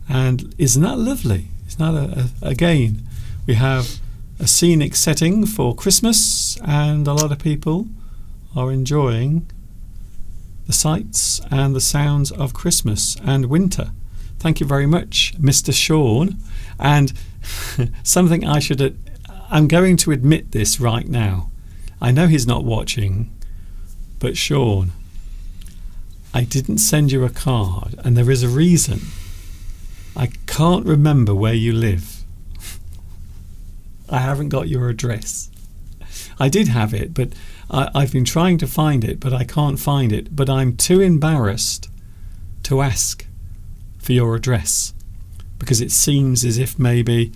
And isn't that lovely? Isn't that again, we have a scenic setting for Christmas, and a lot of people are enjoying the sights and the sounds of Christmas and winter. Thank you very much, Mr. Sean. And something I'm going to admit this right now. I know he's not watching, but Sean, I didn't send you a card, and there is a reason. I can't remember where you live. I haven't got your address. I did have it, but I've been trying to find it, but I can't find it. But I'm too embarrassed to ask for your address, because it seems as if maybe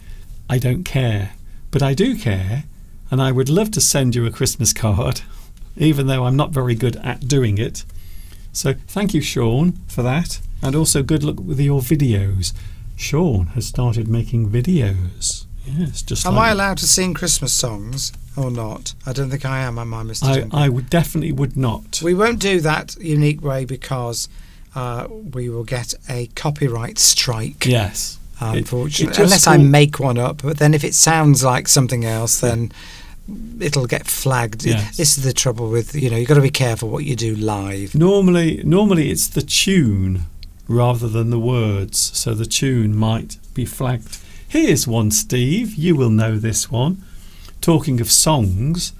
I don't care. But I do care, and I would love to send you a Christmas card, even though I'm not very good at doing it. So thank you, Sean, for that. And also good luck with your videos. Sean has started making videos. Yes, just Am I allowed to sing Christmas songs or not? I don't think I am I, Mr. Duncan? I definitely would not. We won't do that unique way because we will get a copyright strike. Yes. Unfortunately, unless I make one up. But then if it sounds like something else, then it'll get flagged. Yes. This is the trouble with, you've got to be careful what you do live. Normally it's the tune rather than the words, so the tune might be flagged. Here's one, Steve. You will know this one. Talking of songs,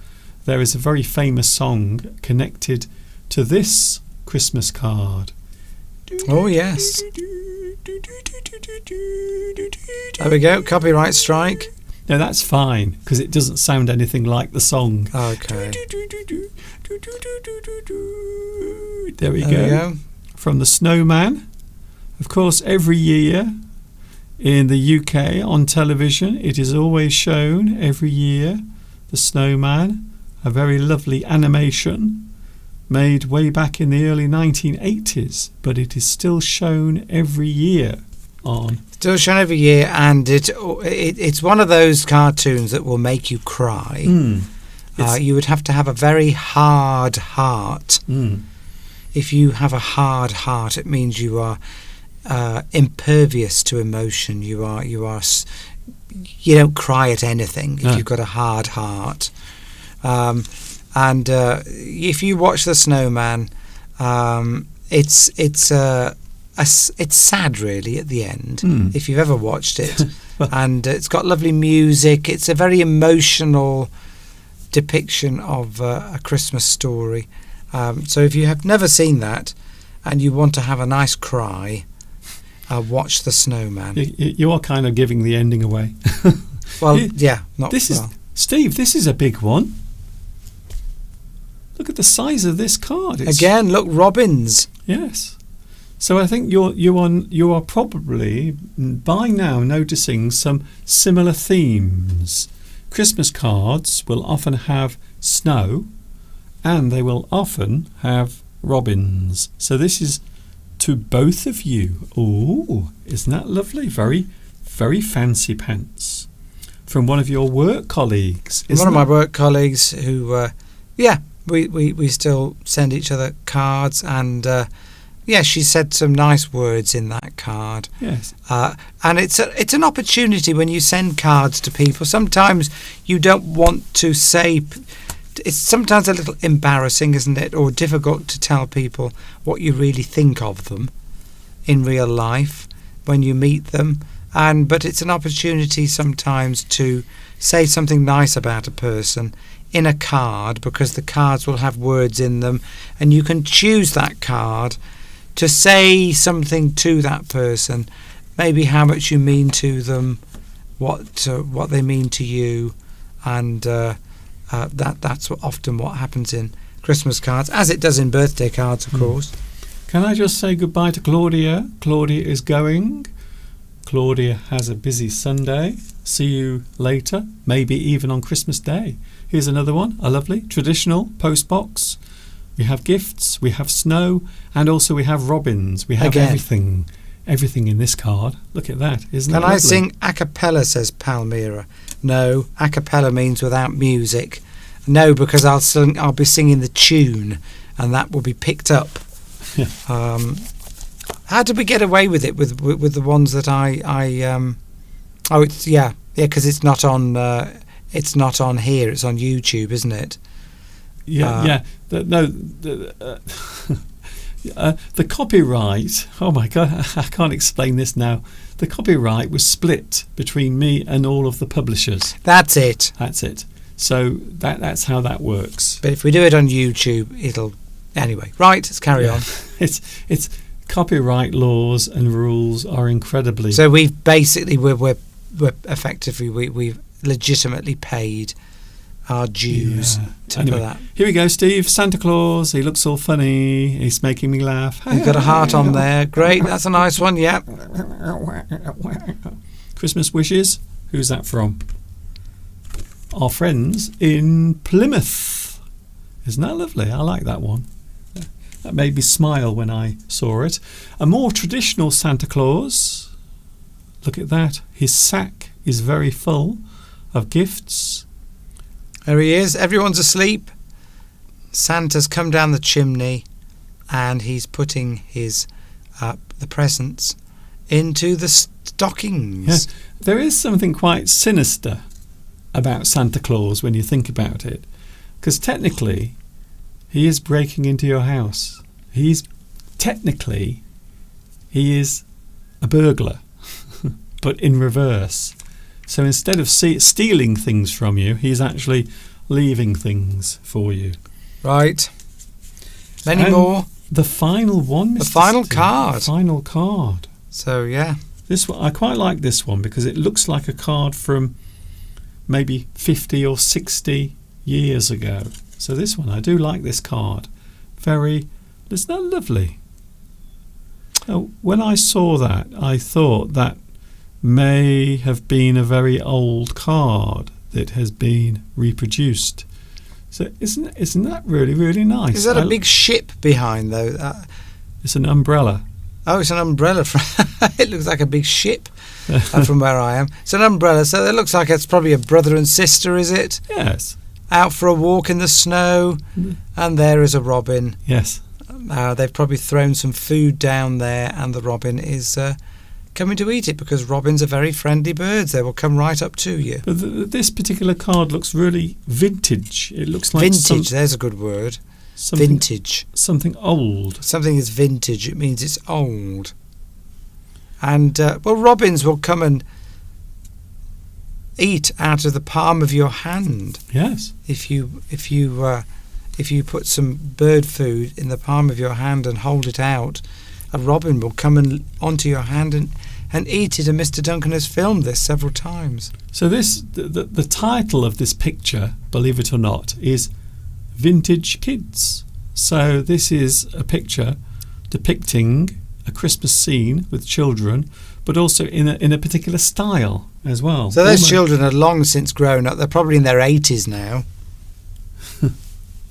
there is a very famous song connected to this Christmas card. Oh, yes. There we go. Copyright strike. No, that's fine, because it doesn't sound anything like the song. Okay. There we go. From The Snowman. Of course, every year in the UK on television, it is always shown every year. The Snowman, a very lovely animation made way back in the early 1980s, but it is still shown every year on. Still shown every year, and it's one of those cartoons that will make you cry. You would have to have a very hard heart. If you have a hard heart, it means you are impervious to emotion. You don't cry at anything if you've got a hard heart. And if you watch The Snowman, it's sad really at the end, if you've ever watched it. And it's got lovely music. It's a very emotional depiction of a Christmas story. So if you have never seen that and you want to have a nice cry, watch The Snowman. You are kind of giving the ending away. Well, yeah, not this well. is Steve. This is a big one. Look at the size of this card. Again, look, robins. Yes. So I think you are probably by now noticing some similar themes. Christmas cards will often have snow, and they will often have robins. So this is to both of you. Oh, isn't that lovely? Very, very fancy pants from one of your work colleagues. One of my work colleagues who, we still send each other cards, and she said some nice words in that card. Yes. And it's an opportunity when you send cards to people. Sometimes you don't want to say. It's sometimes a little embarrassing, isn't it, or difficult to tell people what you really think of them in real life when you meet them. But it's an opportunity sometimes to say something nice about a person in a card, because the cards will have words in them, and you can choose that card to say something to that person, maybe how much you mean to them, what they mean to you, and that's often what happens in Christmas cards, as it does in birthday cards, of course. Can I just say goodbye to Claudia? Claudia is going. Claudia has a busy Sunday. See you later, maybe even on Christmas Day. Here's another one, a lovely traditional post box. We have gifts, we have snow, and also we have robins. We have everything in this card. Look at that, isn't it lovely? Can I sing a cappella, says Palmyra. No, a cappella means without music. No, because I'll be singing the tune, and that will be picked up. How did we get away with it with the ones that because it's not on here, it's on YouTube, isn't it? The copyright, oh my god, I can't explain this now. The copyright was split between me and all of the publishers. That's it. So that's how that works. But if we do it on YouTube, anyway. Right, let's carry on. It's copyright laws and rules are incredibly. So we've basically we're effectively we've legitimately paid our dues for that. Here we go, Steve. Santa Claus. He looks all funny. He's making me laugh. You've got a heart on there. Great. That's a nice one. Yeah. Christmas wishes. Who's that from? Our friends in Plymouth. Isn't that lovely? I like that one. That made me smile when I saw it. A more traditional Santa Claus. Look at that. His sack is very full of gifts. There he is. Everyone's asleep. Santa's come down the chimney, and he's putting his the presents into the stockings. Yes. There is something quite sinister about Santa Claus when you think about it, because technically he is breaking into your house. He is a burglar, but in reverse. So instead of stealing things from you, he's actually leaving things for you. Right. Many more. The final one, Mr. The final Steve. card. The final card. So, yeah. This one, I quite like this one because it looks like a card from maybe 50 or 60 years ago. So this one, I do like this card. Isn't that lovely? Now, when I saw that, I thought that may have been a very old card that has been reproduced. So isn't that really, really nice? Is that a big ship behind, though? It's an umbrella. Oh, it's an umbrella. It looks like a big ship from where I am. It's an umbrella, so it looks like it's probably a brother and sister, is it? Yes. Out for a walk in the snow, and there is a robin. Yes. They've probably thrown some food down there, and the robin is coming to eat it, because robins are very friendly birds. They will come right up to you. But this particular card looks really vintage. It looks like Vintage, there's a good word. something, Vintage. something old. Something is vintage, it means it's old. And, robins will come and eat out of the palm of your hand. Yes. If you put some bird food in the palm of your hand and hold it out, a robin will come onto your hand and eat it. And Mr. Duncan has filmed this several times. So the title of this picture, believe it or not, is Vintage Kids. So this is a picture depicting a Christmas scene with children, but also in a particular style as well. So those children are long since grown up. They're probably in their 80s now.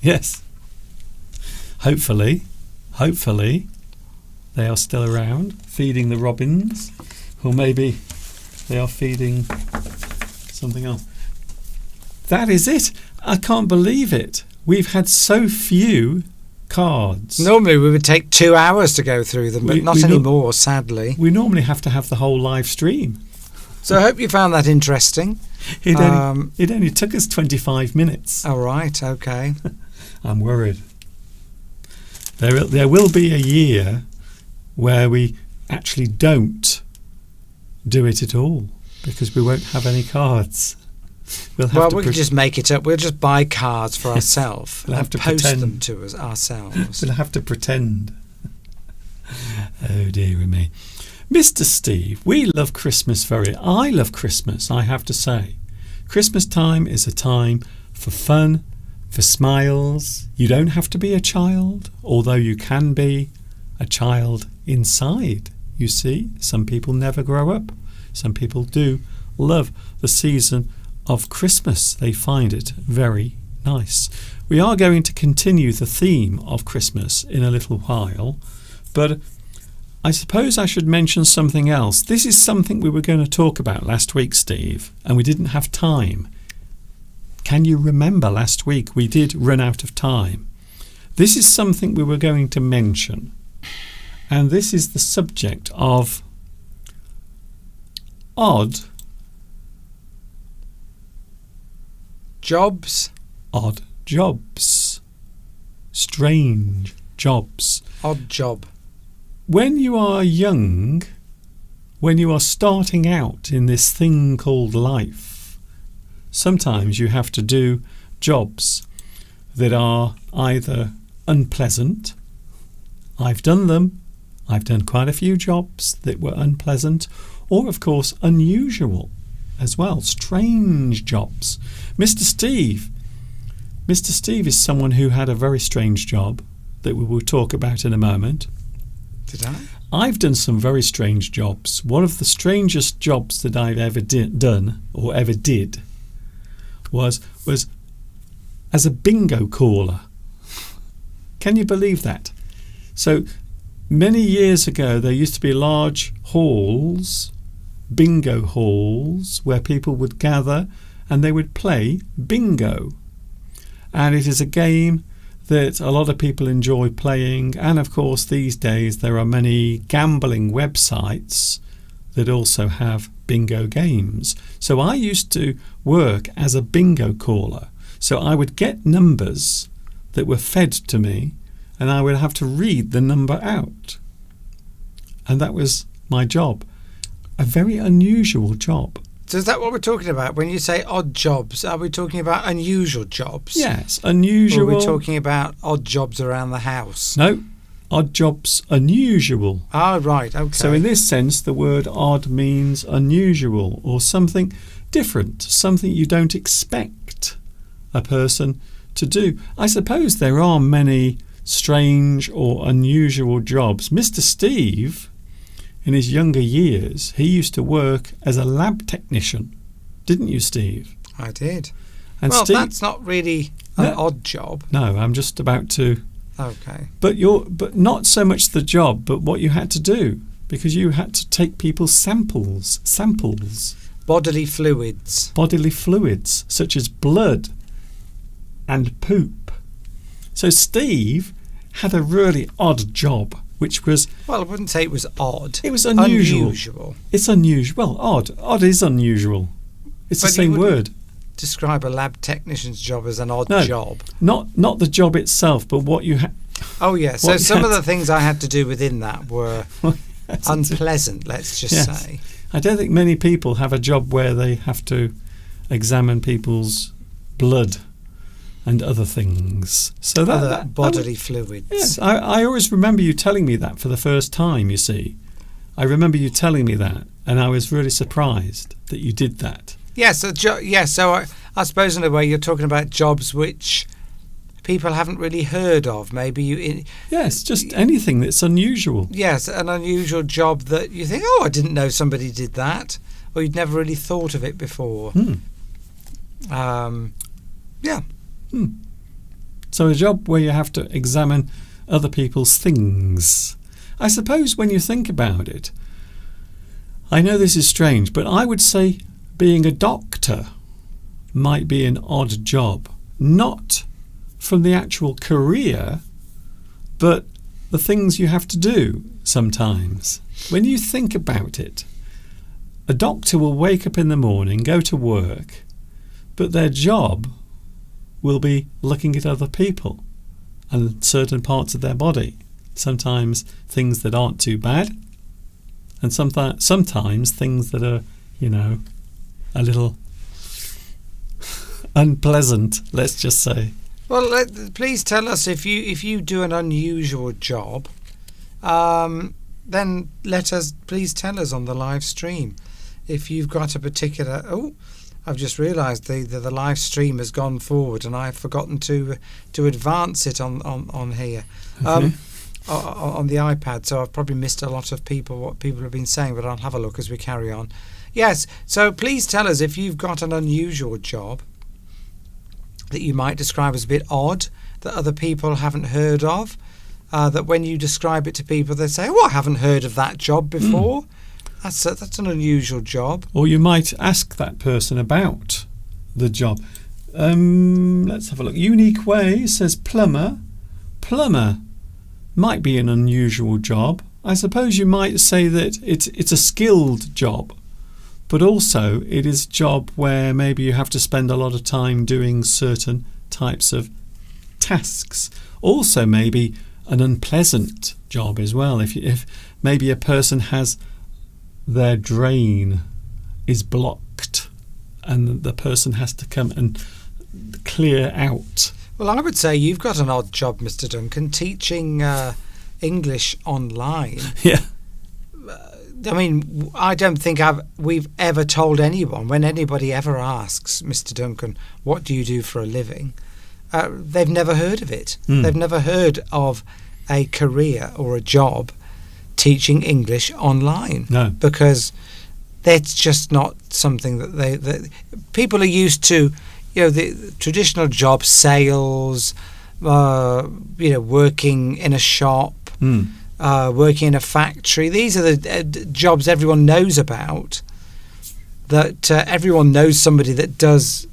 Yes. Hopefully they are still around, feeding the robins, or maybe they are feeding something else. That is it. I can't believe it. We've had so few cards. Normally we would take 2 hours to go through them, but not anymore, sadly. We normally have to have the whole live stream. So I hope you found that interesting. It only took us 25 minutes. All right, okay. I'm worried. There will be a year where we actually don't do it at all, because we won't have any cards. We can just make it up. We'll just buy cards for ourselves and post pretend. them to us ourselves. We'll have to pretend. Oh dear me. Mr. Steve, I love Christmas, I have to say. Christmas time is a time for fun, for smiles. You don't have to be a child, although you can be a child inside. You see, some people never grow up. Some people do love the season of Christmas. They find it very nice. We are going to continue the theme of Christmas in a little while, but I suppose I should mention something else. This is something we were going to talk about last week, Steve, and we didn't have time. Can you remember last week we did run out of time? This is something we were going to mention, and this is the subject of odd jobs. Odd jobs. Strange jobs. Odd job. When you are young, when you are starting out in this thing called life, sometimes you have to do jobs that are either unpleasant. I've done them. I've done quite a few jobs that were unpleasant, or of course unusual as well, strange jobs. Mr. Steve is someone who had a very strange job that we will talk about in a moment. Did I? I've done some very strange jobs. One of the strangest jobs that I've ever done was as a bingo caller. Can you believe that? So many years ago there used to be large halls, bingo halls, where people would gather and they would play bingo. And it is a game that a lot of people enjoy playing, and of course these days there are many gambling websites that also have bingo games. So I used to work as a bingo caller. So I would get numbers that were fed to me, and I would have to read the number out. And that was my job. A very unusual job. So is that what we're talking about? When you say odd jobs, are we talking about unusual jobs? Yes, unusual. Or are we talking about odd jobs around the house? No, odd jobs, unusual. Ah, right, okay. So in this sense, the word odd means unusual, or something different, something you don't expect a person to do. I suppose there are many strange or unusual jobs. Mr. Steve, in his younger years, he used to work as a lab technician. Didn't you, Steve? I did. And well, Steve, that's not really an odd job. No, I'm just about to. Okay. But not so much the job, but what you had to do, because you had to take people's samples. Bodily fluids. Bodily fluids, such as blood and poop. So Steve had a really odd job. which was Well, I wouldn't say it was odd. it was unusual. Unusual. It's unusual. Well, odd. Odd is unusual. It's But the same you wouldn't word. Describe a lab technician's job as an odd No. job. Not the job itself, but what you Oh, yeah. So What you some of had the things I had to do within that were unpleasant, let's just Yes. say. I don't think many people have a job where they have to examine people's blood and other things. So Other that bodily fluids. yes, I always remember you telling me that for the first time, you see. I remember you telling me that, and I was really surprised that you did that. So I suppose in a way you're talking about jobs which people haven't really heard of. Maybe Yes, just anything that's unusual. yes, an unusual job that you think, oh, I didn't know somebody did that, or you'd never really thought of it before. Yeah. So a job where you have to examine other people's things. I suppose when you think about it, I know this is strange, but I would say being a doctor might be an odd job. Not from the actual career, but the things you have to do sometimes. When you think about it, a doctor will wake up in the morning, go to work, but their job will be looking at other people and certain parts of their body. Sometimes things that aren't too bad, and sometimes things that are, a little unpleasant, let's just say. Well, please tell us if you do an unusual job, then please tell us on the live stream if you've got a particular. Oh, I've just realised the live stream has gone forward, and I've forgotten to advance it on here. Okay. On the iPad, so I've probably missed a lot of what people have been saying, but I'll have a look as we carry on. Yes, so please tell us if you've got an unusual job that you might describe as a bit odd, that other people haven't heard of, that when you describe it to people they say, oh, I haven't heard of that job before. That's an unusual job. Or you might ask that person about the job. Let's have a look. Unique Way says plumber. Plumber might be an unusual job. I suppose you might say that it's a skilled job, but also it is a job where maybe you have to spend a lot of time doing certain types of tasks. Also maybe an unpleasant job as well. If maybe a person has their drain is blocked and the person has to come and clear out. Well, I would say you've got an odd job, Mr. Duncan, teaching English online. Yeah. I mean, I don't think we've ever told anyone, when anybody ever asks Mr. Duncan, what do you do for a living? They've never heard of it. They've never heard of a career or a job teaching English online. No. Because that's just not something that people are used to. The traditional job, sales, working in a shop, working in a factory. These are the jobs everyone knows about. That everyone knows somebody that does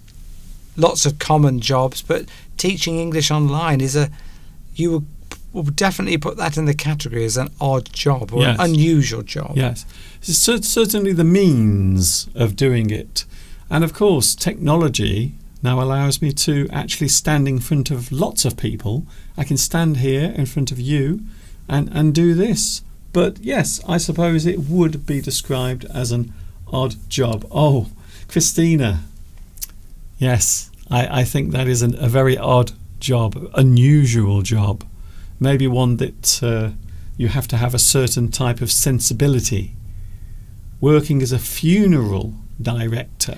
lots of common jobs, but teaching English online you will definitely put that in the category as an odd job or Yes. an unusual job. Yes. It's certainly the means of doing it. And of course, technology now allows me to actually stand in front of lots of people. I can stand here in front of you and do this. But yes, I suppose it would be described as an odd job. Oh, Christina. Yes, I think that is a very odd job, unusual job. Maybe one that you have to have a certain type of sensibility. Working as a funeral director.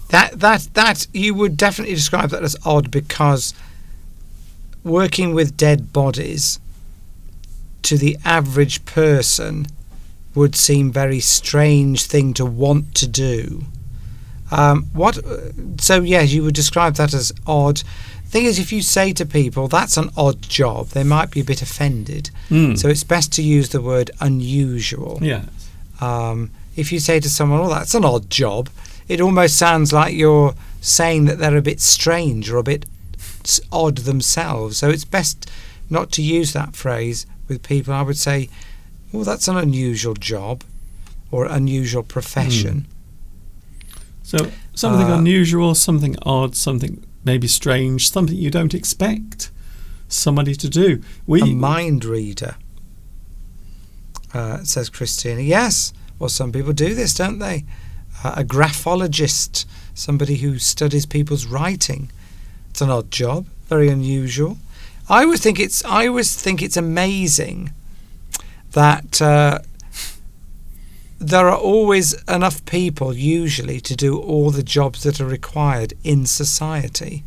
That you would definitely describe that as odd, because working with dead bodies to the average person would seem very strange thing to want to do. So yes, you would describe that as odd. Thing is, if you say to people that's an odd job, they might be a bit offended. So it's best to use the word unusual. Yes. If you say to someone, oh, that's an odd job, it almost sounds like you're saying that they're a bit strange or a bit odd themselves. So it's best not to use that phrase, with people, I would say, well, that's an unusual job or unusual profession. So something unusual, something odd, something maybe strange, something you don't expect somebody to do. A mind reader, says Christina. Yes, well, some people do this, don't they? A graphologist, somebody who studies people's writing. It's an odd job, very unusual. I always think it's amazing that there are always enough people, usually, to do all the jobs that are required in society.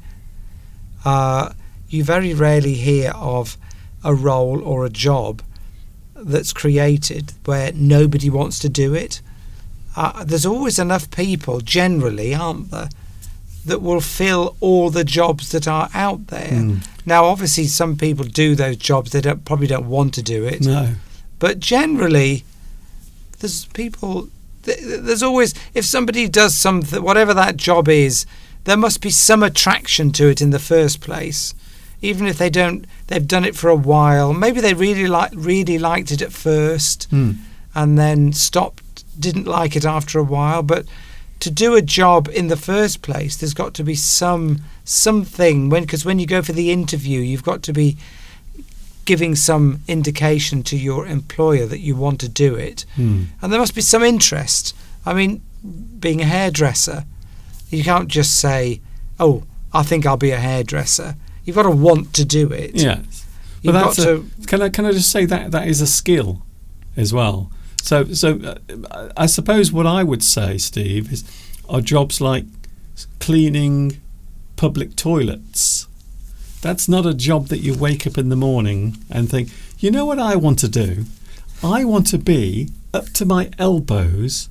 You very rarely hear of a role or a job that's created where nobody wants to do it. There's always enough people, generally, aren't there, that will fill all the jobs that are out there. Now, obviously, some people do those jobs. They probably don't want to do it. No. But generally, there's people. There's always, if somebody does something, whatever that job is, there must be some attraction to it in the first place. Even if they've done it for a while. Maybe they really liked it at first, and then didn't like it after a while. But to do a job in the first place, there's got to be something. Because when you go for the interview, you've got to be giving some indication to your employer that you want to do it, and there must be some interest. I mean, being a hairdresser, you can't just say, "Oh, I think I'll be a hairdresser." You've got to want to do it. Yes, but can I just say that is a skill as well. So I suppose what I would say, Steve, are jobs like cleaning public toilets. That's not a job that you wake up in the morning and think, you know what I want to do? I want to be up to my elbows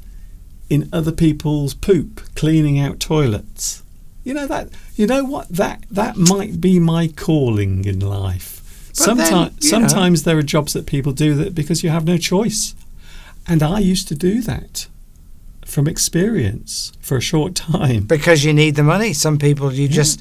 in other people's poop, cleaning out toilets. You know that. You know what? That might be my calling in life. Sometimes there are jobs that people do that because you have no choice. And I used to do that from experience for a short time. Because you need the money. Some people you just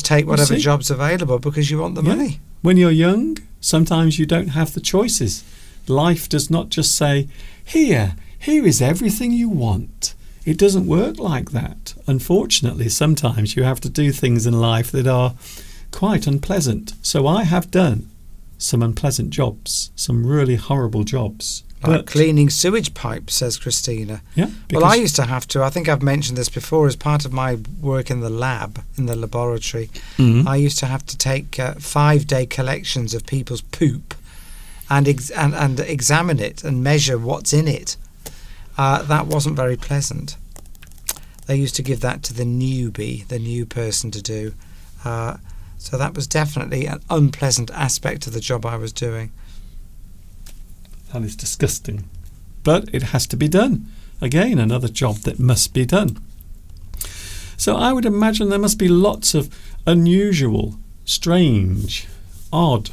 take whatever job's available because you want the money. When you're young, sometimes you don't have the choices. Life does not just say, here is everything you want. It doesn't work like that. Unfortunately, sometimes you have to do things in life that are quite unpleasant. So I have done some unpleasant jobs, some really horrible jobs. Like cleaning sewage pipes, says Christina. Yeah. Well, I used to have to. I think I've mentioned this before as part of my work in the lab, in the laboratory. I used to have to take 5-day collections of people's poop and examine it and measure what's in it. That wasn't very pleasant. They used to give that to the newbie, the new person to do. So that was definitely an unpleasant aspect of the job I was doing. That is disgusting. But it has to be done. Again, another job that must be done. So I would imagine there must be lots of unusual, strange, odd,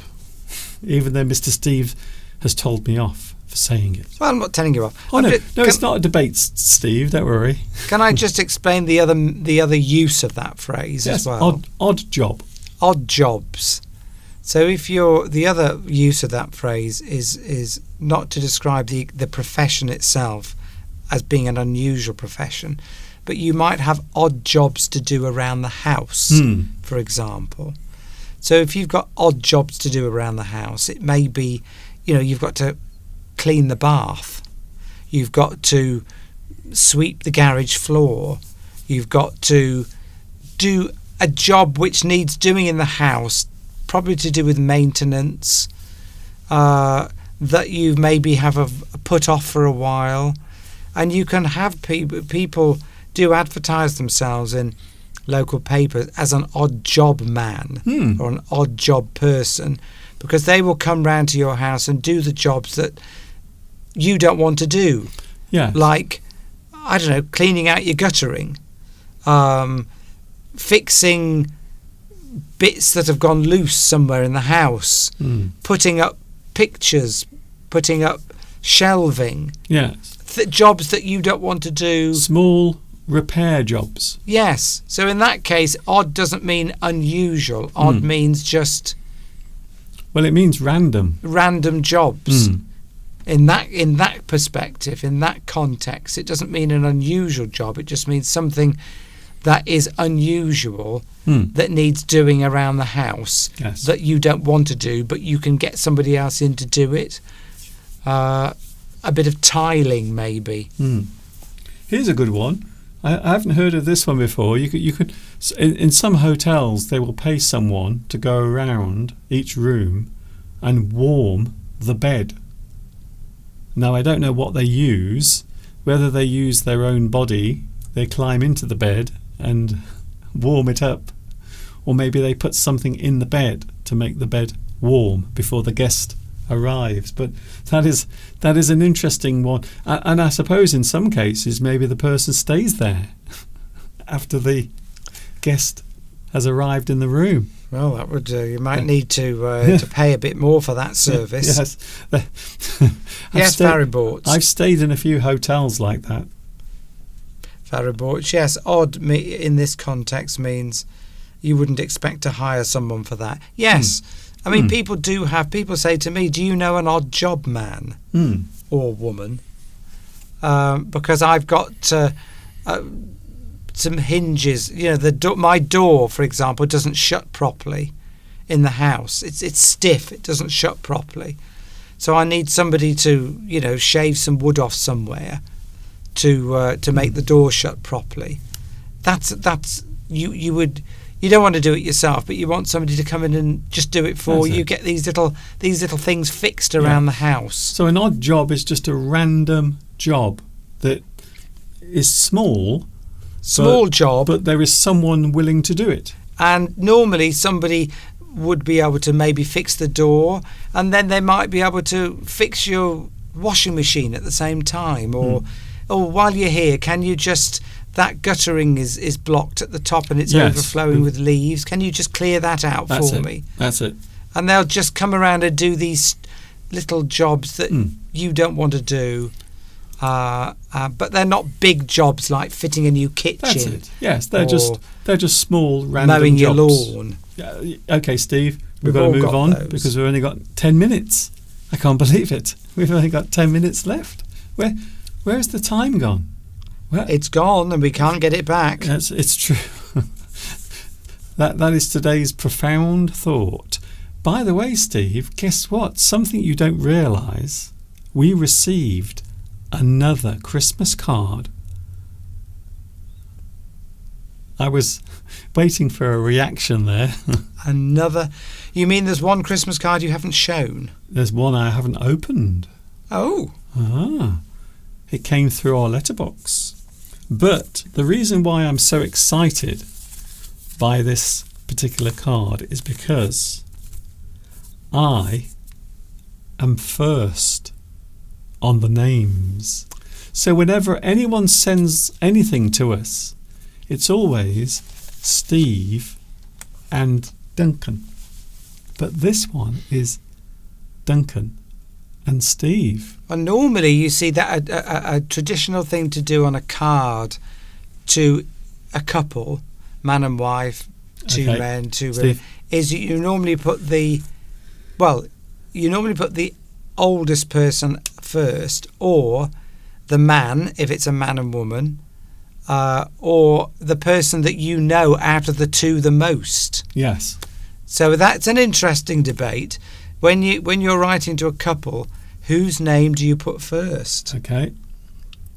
even though Mr. Steve has told me off for saying it. Well, I'm not telling you off. Oh, no, it's not a debate, Steve, don't worry. Can I just explain the other use of that phrase as well? Odd job. Odd jobs. So if the other use of that phrase is not to describe the profession itself as being an unusual profession, but you might have odd jobs to do around the house, for example. So if you've got odd jobs to do around the house, it may be, you've got to clean the bath, you've got to sweep the garage floor, you've got to do a job which needs doing in the house, probably to do with maintenance, that you maybe have put off for a while. And you can have people do advertise themselves in local papers as an odd job man or an odd job person, because they will come round to your house and do the jobs that you don't want to do. Yeah. Like, I don't know, cleaning out your guttering, fixing bits that have gone loose somewhere in the house, putting up pictures, putting up shelving. Yes. Jobs that you don't want to do. Small repair jobs. Yes. So in that case, odd doesn't mean unusual. Odd means just Well, it means random. random jobs. Mm. In that perspective, in that context, it doesn't mean an unusual job. It just means something that is unusual, that needs doing around the house, Yes. that you don't want to do, but you can get somebody else in to do it. A bit of tiling, maybe. Mm. Here's a good one. I haven't heard of this one before. You could in some hotels they will pay someone to go around each room and warm the bed. Now I don't know what they use, whether they use their own body, they climb into the bed and warm it up, or maybe they put something in the bed to make the bed warm before the guest arrives. But that is an interesting one, and I suppose in some cases maybe the person stays there after the guest has arrived in the room. Well, that would you might need to pay a bit more for that service. Yes. Yes, Farry Boats. I've stayed in a few hotels like that. Farry Boats. Yes, odd in this context means you wouldn't expect to hire someone for that. Yes. I mean, people say to me, do you know an odd job man or woman? Because I've got some hinges. You know, my door, for example, doesn't shut properly in the house. It's stiff. It doesn't shut properly. So I need somebody to, shave some wood off somewhere to make the door shut properly. That's you don't want to do it yourself, but you want somebody to come in and just do it for you. Get these little things fixed around the house. So an odd job is just a random job that is small job, but there is someone willing to do it. And normally somebody would be able to maybe fix the door, and then they might be able to fix your washing machine at the same time, or while you're here, can you just, that guttering is blocked at the top and it's overflowing with leaves. Can you just clear that out for me? That's it. And they'll just come around and do these little jobs that you don't want to do. But they're not big jobs like fitting a new kitchen. That's it. Yes, they're just small random mowing jobs. your lawn. Okay, Steve, we've got to move on because we've only got 10 minutes. I can't believe it. We've only got 10 minutes left. Where's the time gone? It's gone and we can't get it back. It's true. That is today's profound thought. By the way, Steve, guess what? Something you don't realise. We received another Christmas card. I was waiting for a reaction there. Another? You mean there's one Christmas card you haven't shown? There's one I haven't opened. Oh. It came through our letterbox. But the reason why I'm so excited by this particular card is because I am first on the names. So whenever anyone sends anything to us, it's always Steve and Duncan. But this one is Duncan and Steve. And normally you see that a traditional thing to do on a card to a couple, man and wife, two men, two women, is you normally put the oldest person first, or the man if it's a man and woman, or the person that you know out of the two the most. Yes. So that's an interesting debate. When you're writing to a couple, whose name do you put first? Okay.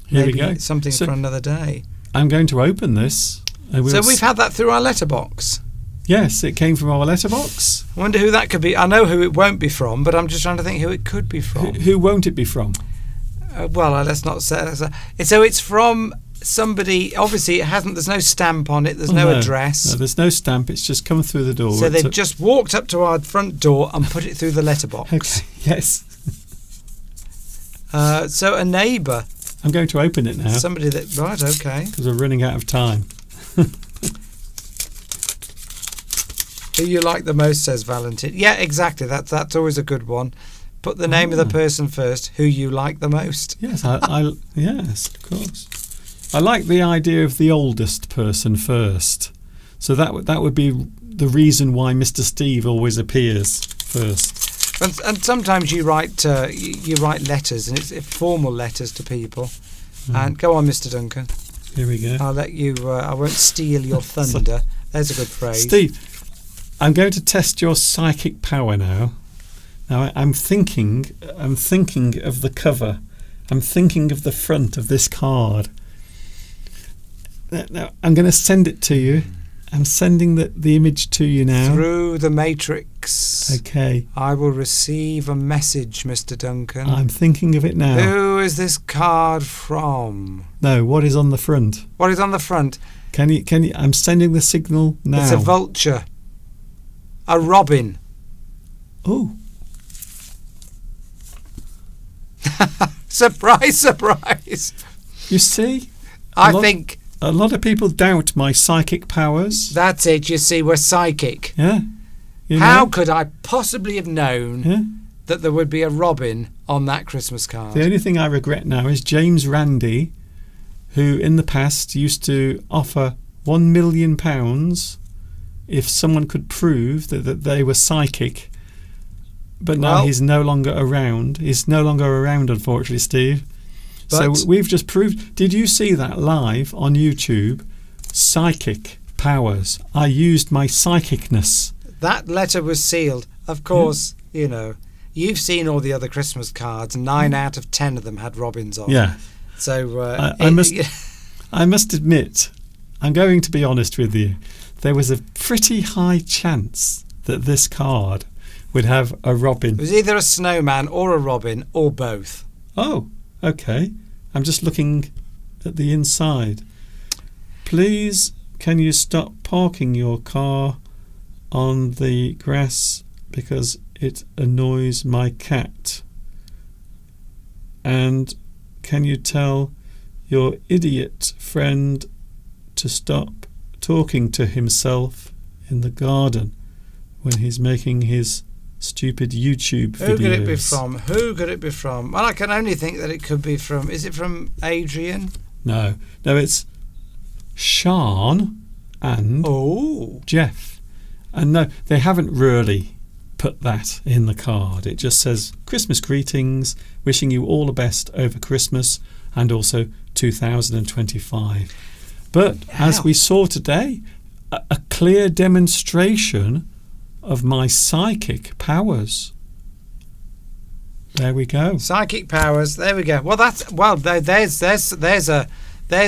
Here Maybe we go. Something for another day. I'm going to open this. So we've had that through our letterbox. Yes, it came from our letterbox. I wonder who that could be. I know who it won't be from, but I'm just trying to think who it could be from. Who won't it be from? Let's not say. So it's from somebody. Obviously, there's no stamp on it. There's no address. No, there's no stamp. It's just come through the door. So they've just walked up to our front door and put it through the letterbox. Okay. Yes. So a neighbour. I'm going to open it now. Somebody that. Right. Okay. Because we're running out of time. Who you like the most, says Valentin. Yeah, exactly. That's always a good one. Put the name of the person first. Who you like the most. Yes, yes, of course. I like the idea of the oldest person first. So that would be the reason why Mr. Steve always appears first. And sometimes you write letters, and it's formal letters to people. And go on, Mr. Duncan. Here we go. I'll let you. I won't steal your thunder. There's a good phrase. Steve, I'm going to test your psychic power now. Now I'm thinking of the cover. I'm thinking of the front of this card. Now I'm going to send it to you. I'm sending the image to you now. Through the matrix. Okay. I will receive a message, Mr. Duncan. I'm thinking of it now. Who is this card from? No, what is on the front? What is on the front? Can you? I'm sending the signal now. It's a vulture. A robin. Oh. Surprise, surprise. You see? I think a lot of people doubt my psychic powers. That's it. You see, we're psychic. Yeah. You How know? could I possibly have known that there would be a robin on that Christmas card? The only thing I regret now is James Randi, who in the past used to offer £1 million if someone could prove that they were psychic. But now he's no longer around. He's no longer around, unfortunately, Steve. So we've just proved. Did you see that live on YouTube? Psychic powers. I used my psychicness. That letter was sealed. Of course, you know, you've seen all the other Christmas cards. 9 out of 10 of them had robins on. Yeah. So I must admit, I'm going to be honest with you. There was a pretty high chance that this card would have a robin. It was either a snowman or a robin or both. Oh, okay. I'm just looking at the inside. Please, can you stop parking your car on the grass because it annoys my cat? And can you tell your idiot friend to stop talking to himself in the garden when he's making his stupid YouTube videos? Who could it be from? Who could it be from? Well, I can only think that it could be from... Is it from Adrian? No, it's Sean and Jeff. And no, they haven't really put that in the card. It just says Christmas greetings, wishing you all the best over Christmas and also 2025. But as we saw today, a clear demonstration of my psychic powers. There we go. Psychic powers. There we go. Well, there's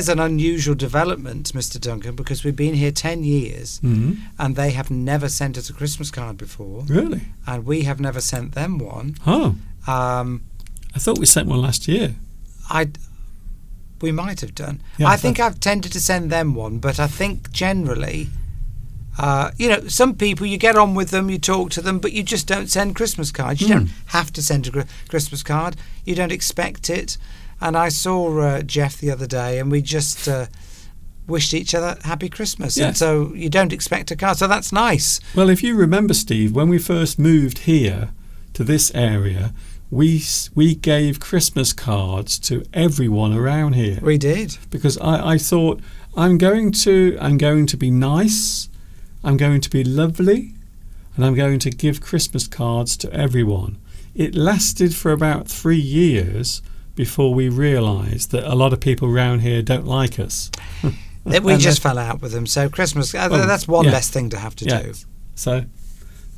an unusual development, Mr. Duncan, because we've been here 10 years and they have never sent us a Christmas card before. Really? And we have never sent them one. Oh. I thought we sent one last year. We might have done. Yeah, I think I've tended to send them one, but I think generally, some people, you get on with them, you talk to them, but you just don't send Christmas cards. You don't have to send a Christmas card. You don't expect it. And I saw Jeff the other day, and we just wished each other Happy Christmas. Yes. And so you don't expect a card. So that's nice. Well, if you remember, Steve, when we first moved here to this area, we gave Christmas cards to everyone around here. We did. Because I thought, I'm going to be nice, I'm going to be lovely, and I'm going to give Christmas cards to everyone. It lasted for about 3 years before we realised that a lot of people around here don't like us. We just fell out with them. So Christmas, that's one less thing to have to do. So,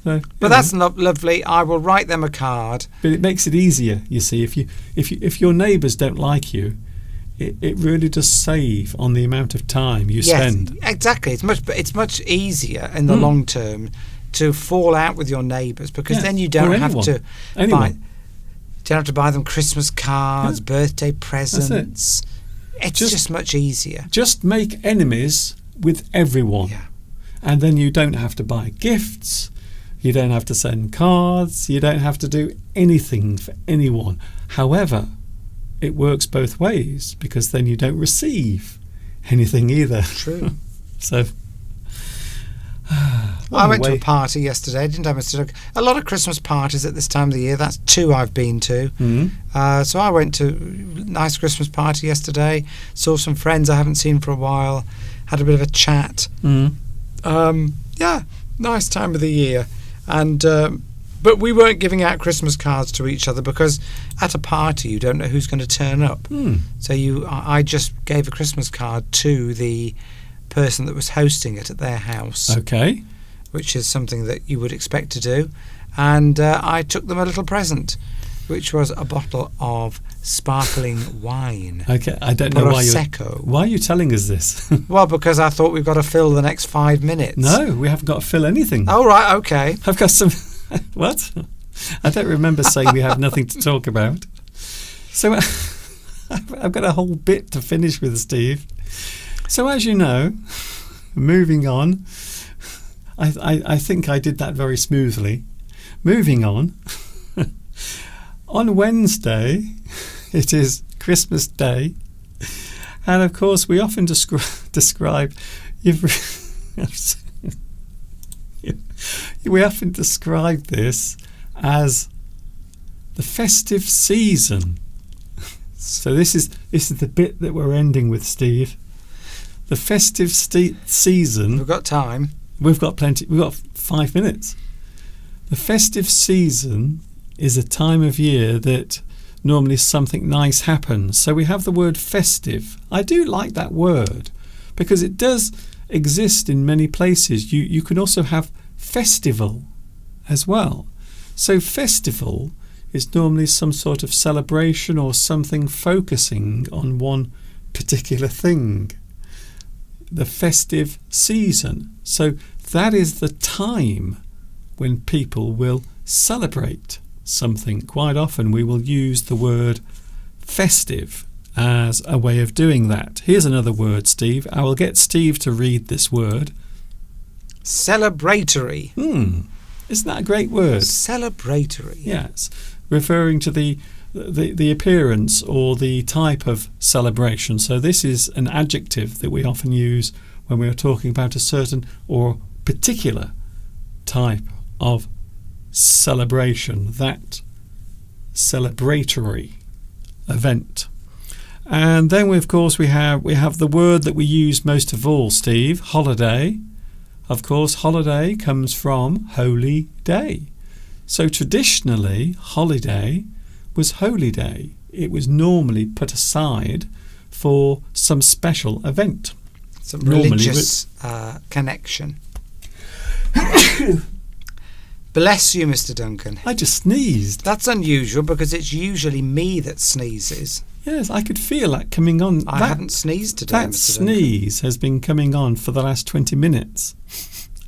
but that's lovely. I will write them a card. But it makes it easier, you see. If your neighbours don't like you, it really does save on the amount of time you spend. Exactly. It's much easier in the long term to fall out with your neighbours, because then you don't have to buy them Christmas cards, birthday presents. It's just much easier. Just make enemies with everyone. Yeah. And then you don't have to buy gifts. You don't have to send cards. You don't have to do anything for anyone. However, it works both ways, because then you don't receive anything either. True. So... I went to a party yesterday, didn't I, Mr. Doug? A lot of Christmas parties at this time of the year. That's 2 I've been to. So I went to a nice Christmas party yesterday, saw some friends I haven't seen for a while, had a bit of a chat. Nice time of the year. And But we weren't giving out Christmas cards to each other because at a party you don't know who's going to turn up. So I just gave a Christmas card to the person that was hosting it at their house. Okay. Which is something that you would expect to do. And I took them a little present, which was a bottle of sparkling wine. Okay, I don't know why are you telling us this? Well, because I thought we've got to fill the next 5 minutes. No, we haven't got to fill anything. Oh, right, okay. I've got some... What? I don't remember saying we have nothing to talk about. So I've got a whole bit to finish with, Steve. So as you know, moving on, I think I did that very smoothly. Moving on, on Wednesday, it is Christmas Day, and of course we often describe... We often describe this as the festive season. So this is the bit that we're ending with, Steve. The festive season. We've got time. We've got plenty. We've got 5 minutes. The festive season is a time of year that normally something nice happens. So we have the word festive. I do like that word because it does exist in many places. You can also have festival as well. So festival is normally some sort of celebration or something focusing on one particular thing. The festive season. So that is the time when people will celebrate something. Quite often we will use the word festive as a way of doing that. Here's another word, Steve. I will get Steve to read this word. Celebratory. Isn't that a great word? Celebratory. Yes. Referring to the appearance or the type of celebration. So this is an adjective that we often use when we are talking about a certain or particular type of celebration, that celebratory event. And then we have the word that we use most of all, Steve, holiday. Of course, holiday comes from holy day. So traditionally, holiday was holy day. It was normally put aside for some special event. Some religious connection. Bless you, Mr. Duncan. I just sneezed. That's unusual because it's usually me that sneezes. Yes, I could feel that coming on. I haven't sneezed today, That Mr. Duncan. sneeze has been coming on for the last 20 minutes.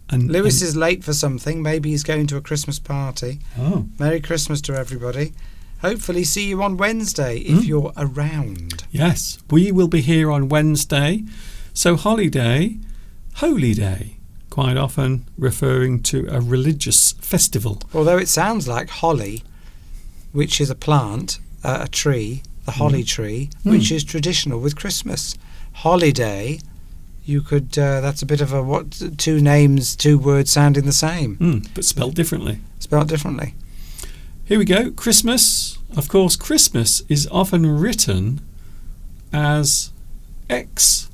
And Lewis is late for something. Maybe he's going to a Christmas party. Oh. Merry Christmas to everybody. Hopefully see you on Wednesday if you're around. Yes, we will be here on Wednesday. So holiday, holy day, quite often referring to a religious festival. Although it sounds like holly, which is a plant, a tree, the holly tree, which is traditional with Christmas. Holiday, you could, that's a bit of a, two words sounding the same. But spelled differently. Spelled differently. Here we go, Christmas. Of course, Christmas is often written as Xmas.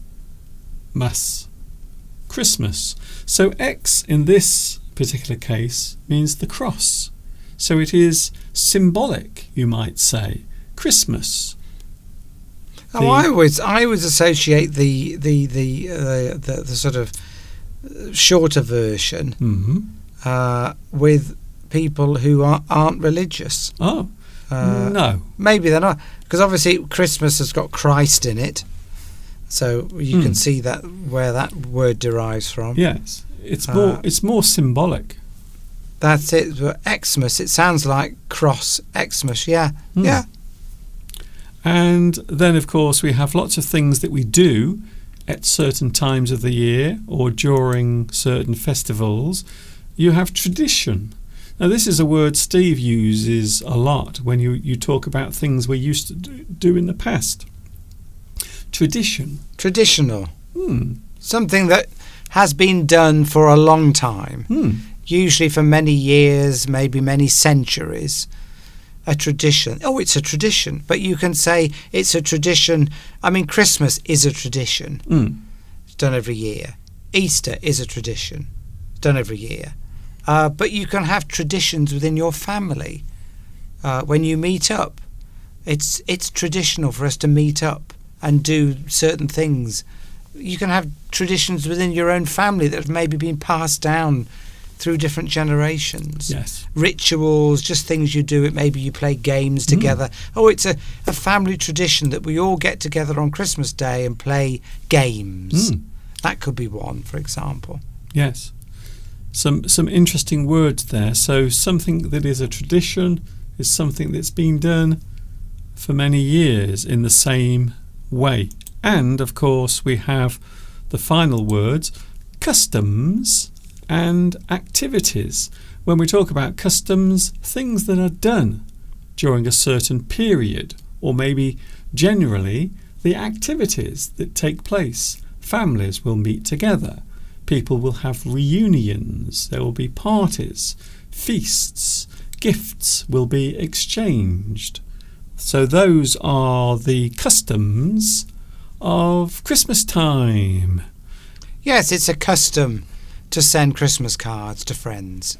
Christmas. So X in this particular case means the cross. So it is symbolic, you might say. Christmas. I always associate the sort of shorter version with people who aren't religious. Oh, no. Maybe they're not, because obviously Christmas has got Christ in it, so you can see that where that word derives from. Yes, it's more symbolic. That's it. But Xmas, it sounds like cross. Xmas, yeah. And then, of course, we have lots of things that we do at certain times of the year or during certain festivals. You have tradition. Now, this is a word Steve uses a lot when you talk about things we used to do in the past. Tradition. Traditional. Something that has been done for a long time. Usually for many years, maybe many centuries. A tradition. Oh, it's a tradition. But you can say it's a tradition. I mean, Christmas is a tradition. It's done every year. Easter is a tradition. It's done every year. but you can have traditions within your family when you meet up. It's traditional for us to meet up and do certain things. You can have traditions within your own family that have maybe been passed down through different generations. Yes. Rituals, just things you do. Maybe you play games together. Oh, it's a family tradition that we all get together on Christmas Day and play games. That could be one, for example. Yes. Some interesting words there. So something that is a tradition is something that's been done for many years in the same way. And, of course, we have the final words, customs and activities. When we talk about customs, things that are done during a certain period, or maybe generally the activities that take place. Families will meet together. People will have reunions. There will be parties, feasts, gifts will be exchanged. So those are the customs of Christmas time. Yes, it's a custom to send Christmas cards to friends.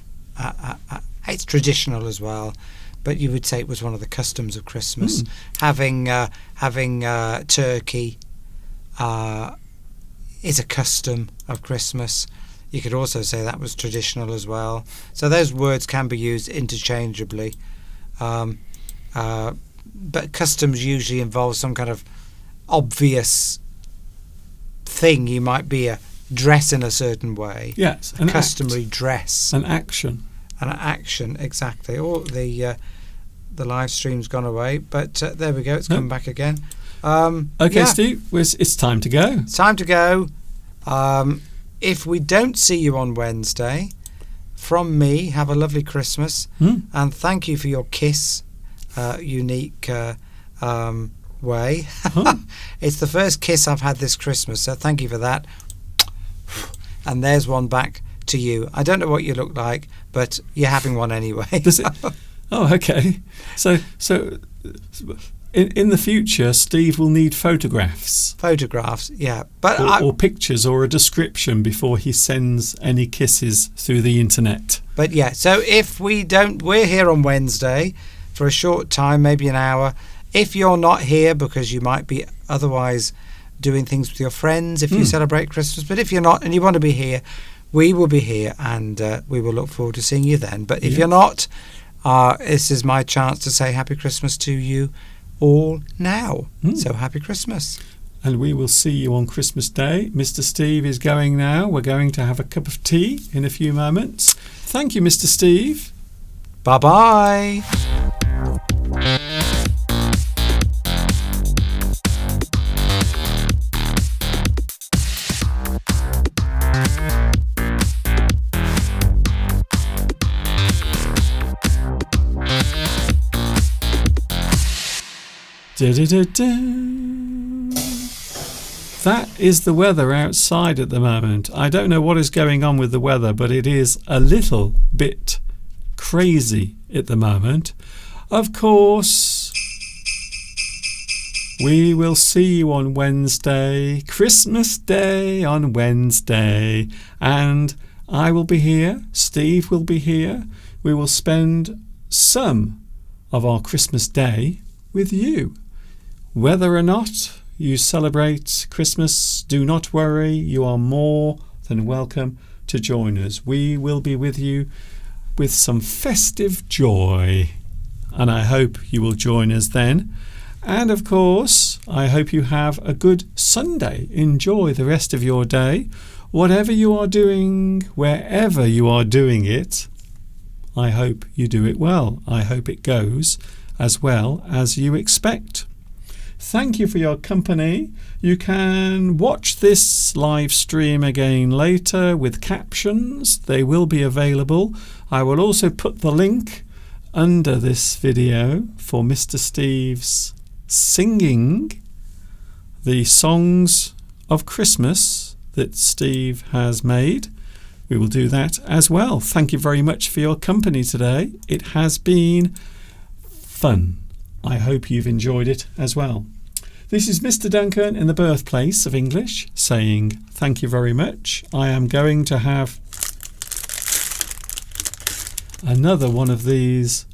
It's traditional as well, but you would say it was one of the customs of Christmas. Having turkey is a custom of Christmas. You could also say that was traditional as well. So those words can be used interchangeably. But customs usually involve some kind of obvious thing. You might be a dress in a certain way. Yes, a customary dress. An action. An action, exactly. Oh, the live stream's gone away, but there we go. It's come back again. Okay, Steve, it's time to go. It's time to go. If we don't see you on Wednesday, from me, have a lovely Christmas, and thank you for your kiss, unique way. It's the first kiss I've had this Christmas, so thank you for that. And there's one back to you. I don't know what you look like, but you're having one anyway. Does it? Oh, okay. So in the future, Steve will need photographs. Photographs, yeah. But or pictures or a description before he sends any kisses through the internet. But yeah, so if we don't, we're here on Wednesday for a short time, maybe an hour. If you're not here because you might be otherwise doing things with your friends if you celebrate Christmas, but if you're not and you want to be here, we will be here, and we will look forward to seeing you then. But if you're not, this is my chance to say Happy Christmas to you all now. So happy Christmas. And we will see you on Christmas Day. Mr. Steve is going now. We're going to have a cup of tea in a few moments. Thank you, Mr. Steve. Bye-bye. That is the weather outside at the moment. I don't know what is going on with the weather, but it is a little bit crazy at the moment. Of course, we will see you on Wednesday, Christmas Day on Wednesday, and I will be here, Steve will be here. We will spend some of our Christmas Day with you. Whether or not you celebrate Christmas, do not worry, you are more than welcome to join us. We will be with you with some festive joy, and I hope you will join us then. And of course, I hope you have a good Sunday. Enjoy the rest of your day. Whatever you are doing, wherever you are doing it, I hope you do it well. I hope it goes as well as you expect. Thank you for your company. You can watch this live stream again later with captions. They will be available. I will also put the link under this video for Mr. Steve's singing the songs of Christmas that Steve has made. We will do that as well. Thank you very much for your company today. It has been fun. I hope you've enjoyed it as well. This is Mr. Duncan in the birthplace of English saying thank you very much. I am going to have another one of these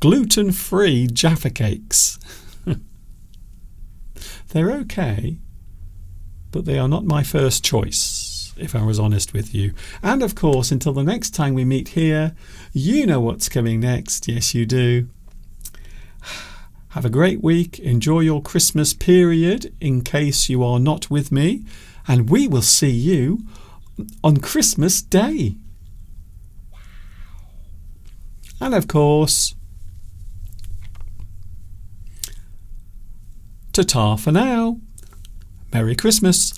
gluten-free Jaffa cakes. They're okay, but they are not my first choice, if I was honest with you. And of course, until the next time we meet here, you know what's coming next. Yes, you do. Have a great week. Enjoy your Christmas period in case you are not with me. And we will see you on Christmas Day. Wow. And of course, ta-ta for now. Merry Christmas.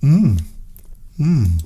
Mmm. Mmm.